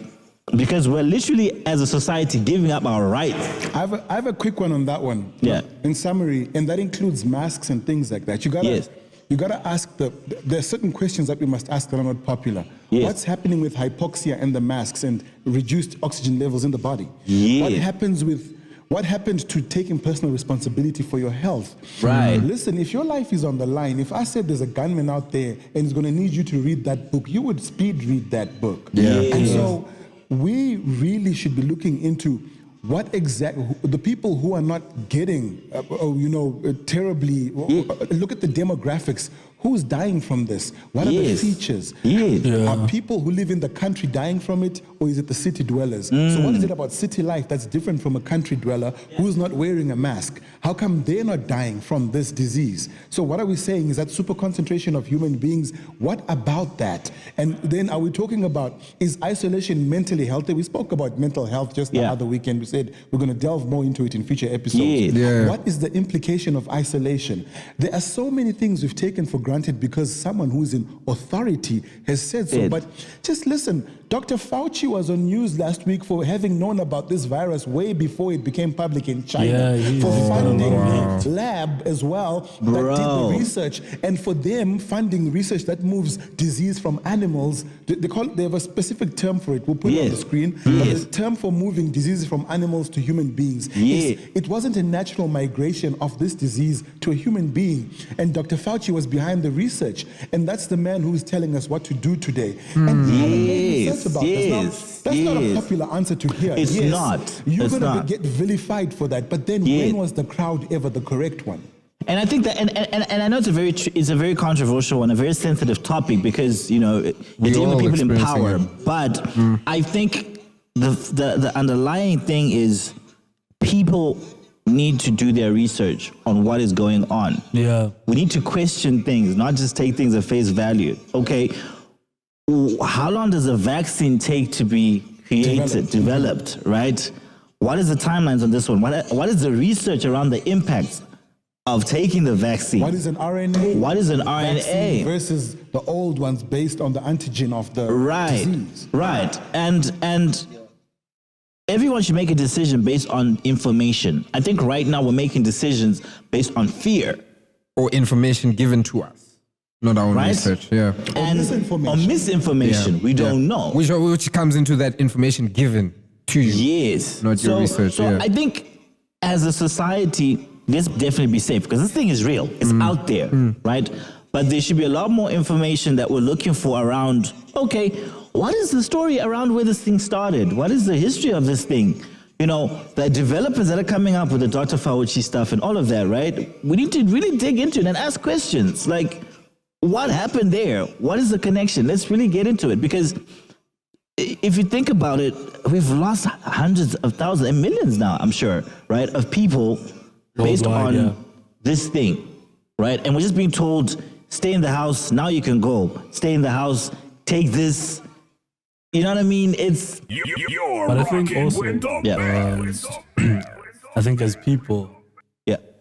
[SPEAKER 3] because we're literally as a society giving up our rights.
[SPEAKER 6] I have a quick one on that one.
[SPEAKER 3] Yeah.
[SPEAKER 6] In summary, and that includes masks and things like that.
[SPEAKER 3] Yes.
[SPEAKER 6] You gotta ask there are certain questions that we must ask that are not popular.
[SPEAKER 3] Yes.
[SPEAKER 6] What's happening with hypoxia and the masks and reduced oxygen levels in the body?
[SPEAKER 3] Yeah.
[SPEAKER 6] What happens with What happened to taking personal responsibility for your health?
[SPEAKER 3] Right.
[SPEAKER 6] Listen, if your life is on the line, if I said there's a gunman out there and he's going to need you to read that book, you would speed read that book.
[SPEAKER 4] Yeah.
[SPEAKER 6] And so we really should be looking into what exactly the people who are not getting, terribly. Look at the demographics. Who's dying from this? What are the features? Are people who live in the country dying from it, or is it the city dwellers? So what is it about city life that's different from a country dweller who's not wearing a mask? How come they're not dying from this disease? So what are we saying is that super concentration of human beings, what about that? And then are we talking about, is isolation mentally healthy? We spoke about mental health just the other weekend. We said we're going to delve more into it in future episodes. What is the implication of isolation? There are so many things we've taken for granted because someone who's in authority has said so. But just listen, Dr. Fauci was on news last week for having known about this virus way before it became public in China, for funding the lab as well that did the research, and for them funding research that moves disease from animals. They have a specific term for it. We'll put it on the screen. But the term for moving diseases from animals to human beings. It wasn't a natural migration of this disease to a human being. And Dr. Fauci was behind the research. And that's the man who's telling us what to do today. And we haven't made sense about this. That's not a popular answer to hear.
[SPEAKER 3] It's not.
[SPEAKER 6] You're going to get vilified for that. But then when was the crowd ever the correct one?
[SPEAKER 3] And I think that, and I know it's a very controversial one, a very sensitive topic because you're dealing with people in power. But I think the underlying thing is people need to do their research on what is going on.
[SPEAKER 5] Yeah,
[SPEAKER 3] we need to question things, not just take things at face value. Okay, how long does a vaccine take to be created, developed, right? What is the timelines on this one? What is the research around the impacts of taking the vaccine?
[SPEAKER 6] What is an RNA?
[SPEAKER 3] What is an RNA?
[SPEAKER 6] Versus the old ones based on the antigen of the disease.
[SPEAKER 3] Right. And everyone should make a decision based on information. I think right now we're making decisions based on fear.
[SPEAKER 4] Or information given to us. Not our own research. Yeah.
[SPEAKER 3] And or misinformation. We don't know.
[SPEAKER 4] Which comes into that information given to you.
[SPEAKER 3] Yes.
[SPEAKER 4] Not your research.
[SPEAKER 3] So I think as a society, let's definitely be safe because this thing is real. It's out there, right? But there should be a lot more information that we're looking for around, okay, what is the story around where this thing started? What is the history of this thing? The developers that are coming up with the Dr. Fauci stuff and all of that, right? We need to really dig into it and ask questions like, what happened there? What is the connection? Let's really get into it because if you think about it, we've lost hundreds of thousands and millions now, I'm sure, right, of people based on this thing, right? And we're just being told, stay in the house, now you can go. Stay in the house, take this. You know what I mean? It's...
[SPEAKER 5] But I think also, I think as people,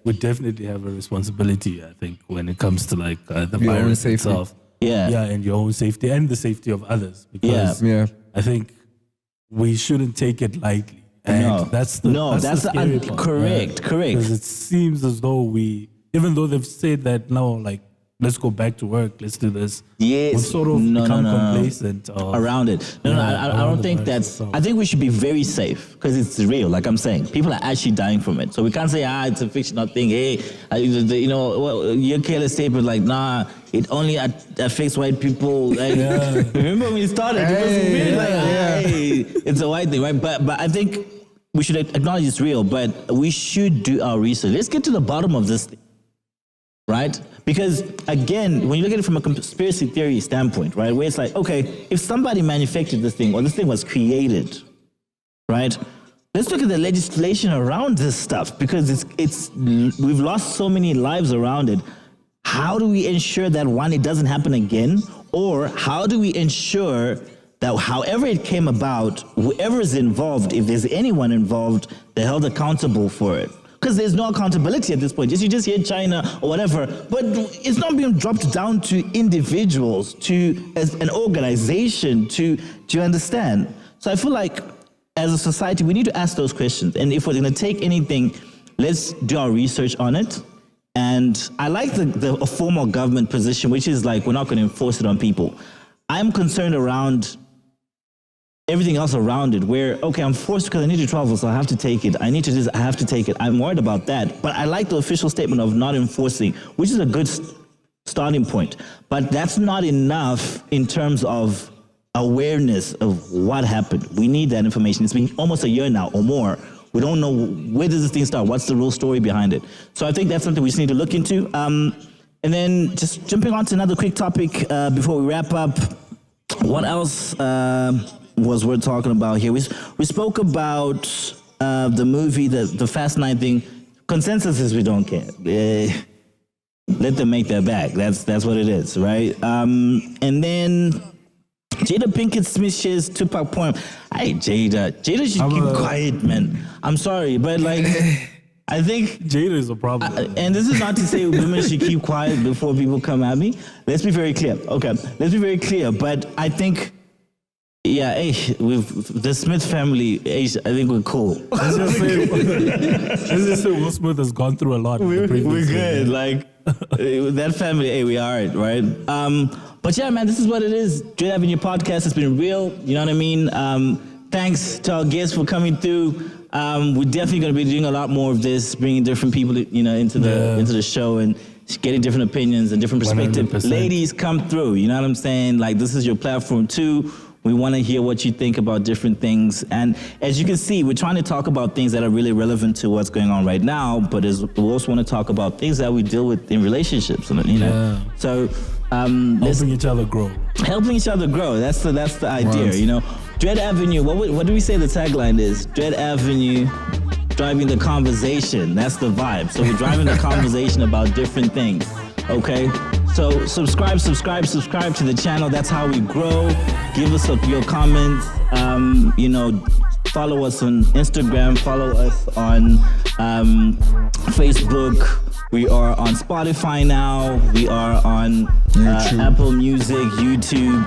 [SPEAKER 5] we definitely have a responsibility, I think, when it comes to like the virus itself. And your own safety and the safety of others. Because I think we shouldn't take it lightly. And that's the scary part,
[SPEAKER 3] correct.
[SPEAKER 5] Because it seems as though even though they've said that now, like, let's go back to work, let's do this.
[SPEAKER 3] Yes.
[SPEAKER 5] We've sort of become complacent
[SPEAKER 3] around it. I don't think that's. I think we should be very safe because it's real. Like I'm saying, people are actually dying from it. So we can't say it's a fictional thing. Hey, your careless statement like it only affects white people. Like, remember when we started? It was it's a white thing, right? But I think we should acknowledge it's real. But we should do our research. Let's get to the bottom of this thing. Right? Because again, when you look at it from a conspiracy theory standpoint, right, where it's like, okay, if somebody manufactured this thing or this thing was created, right, let's look at the legislation around this stuff because we've lost so many lives around it. How do we ensure that it doesn't happen again? Or how do we ensure that however it came about, whoever is involved, if there's anyone involved, they're held accountable for it? Because there's no accountability at this point. You just hear China or whatever, but it's not being dropped down to individuals, as an organization, do you understand? So I feel like as a society, we need to ask those questions. And if we're going to take anything, let's do our research on it. And I like a formal government position, which is like, we're not going to enforce it on people. I'm concerned around everything else around it, where, okay, I'm forced because I need to travel, so I have to take it. I need to do this, I have to take it. I'm worried about that. But I like the official statement of not enforcing, which is a good starting point. But that's not enough in terms of awareness of what happened. We need that information. It's been almost a year now or more. We don't know where does this thing start. What's the real story behind it? So I think that's something we just need to look into. And then just jumping on to another quick topic before we wrap up. What else was worth talking about here? We spoke about the movie, the Fast 9 thing. Consensus is we don't care. Let them make their bag. That's what it is, right? And then Jada Pinkett Smith shares Tupac poem. Hey, Jada should keep quiet, man. I'm sorry, but like, I think
[SPEAKER 5] Jada is a problem.
[SPEAKER 3] And this is not to say women should keep quiet before people come at me. Let's be very clear. Okay, let's be very clear. But I think, yeah, hey, with the Smith family, hey, I think we're cool.
[SPEAKER 5] Let's just say Will Smith has gone through a lot.
[SPEAKER 3] We're good. Like, that family, hey, we are it, right? But yeah, man, this is what it is. Dread Avenue Podcast has been real. You know what I mean? Thanks to our guests for coming through. We're definitely going to be doing a lot more of this, bringing different people, into the show and getting different opinions and different perspectives.
[SPEAKER 5] 100%.
[SPEAKER 3] Ladies, come through. You know what I'm saying? Like, this is your platform too. We want to hear what you think about different things. And as you can see, we're trying to talk about things that are really relevant to what's going on right now, but we also want to talk about things that we deal with in relationships.
[SPEAKER 5] Yeah.
[SPEAKER 3] So
[SPEAKER 5] helping each other grow.
[SPEAKER 3] Helping each other grow. That's the idea, Dread Avenue, what do we say the tagline is? Dread Avenue, driving the conversation. That's the vibe. So we're driving the conversation about different things, okay? So subscribe to the channel. That's how we grow. Give us your comments. Follow us on Instagram. Follow us on Facebook. We are on Spotify now. We are on Apple Music, YouTube.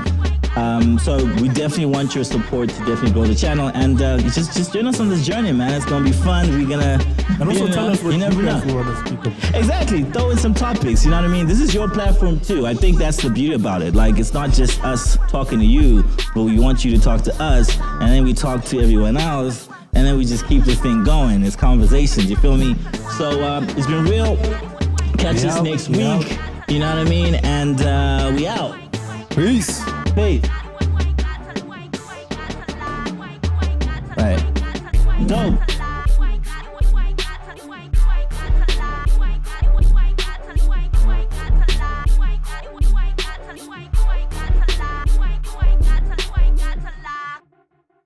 [SPEAKER 3] So we definitely want your support to definitely grow the channel, and just join us on this journey, man. It's gonna be fun. We're gonna
[SPEAKER 5] and also tell us what you
[SPEAKER 3] never know.
[SPEAKER 5] want to speak about.
[SPEAKER 3] Exactly. Throw in some topics. You know what I mean? This is your platform too. I think that's the beauty about it. Like, it's not just us talking to you, but we want you to talk to us, and then we talk to everyone else, and then we just keep this thing going. It's conversations. You feel me? So it's been real. Catch us next week. You know what I mean? And we out.
[SPEAKER 4] Peace.
[SPEAKER 3] Peace. Right. Dope.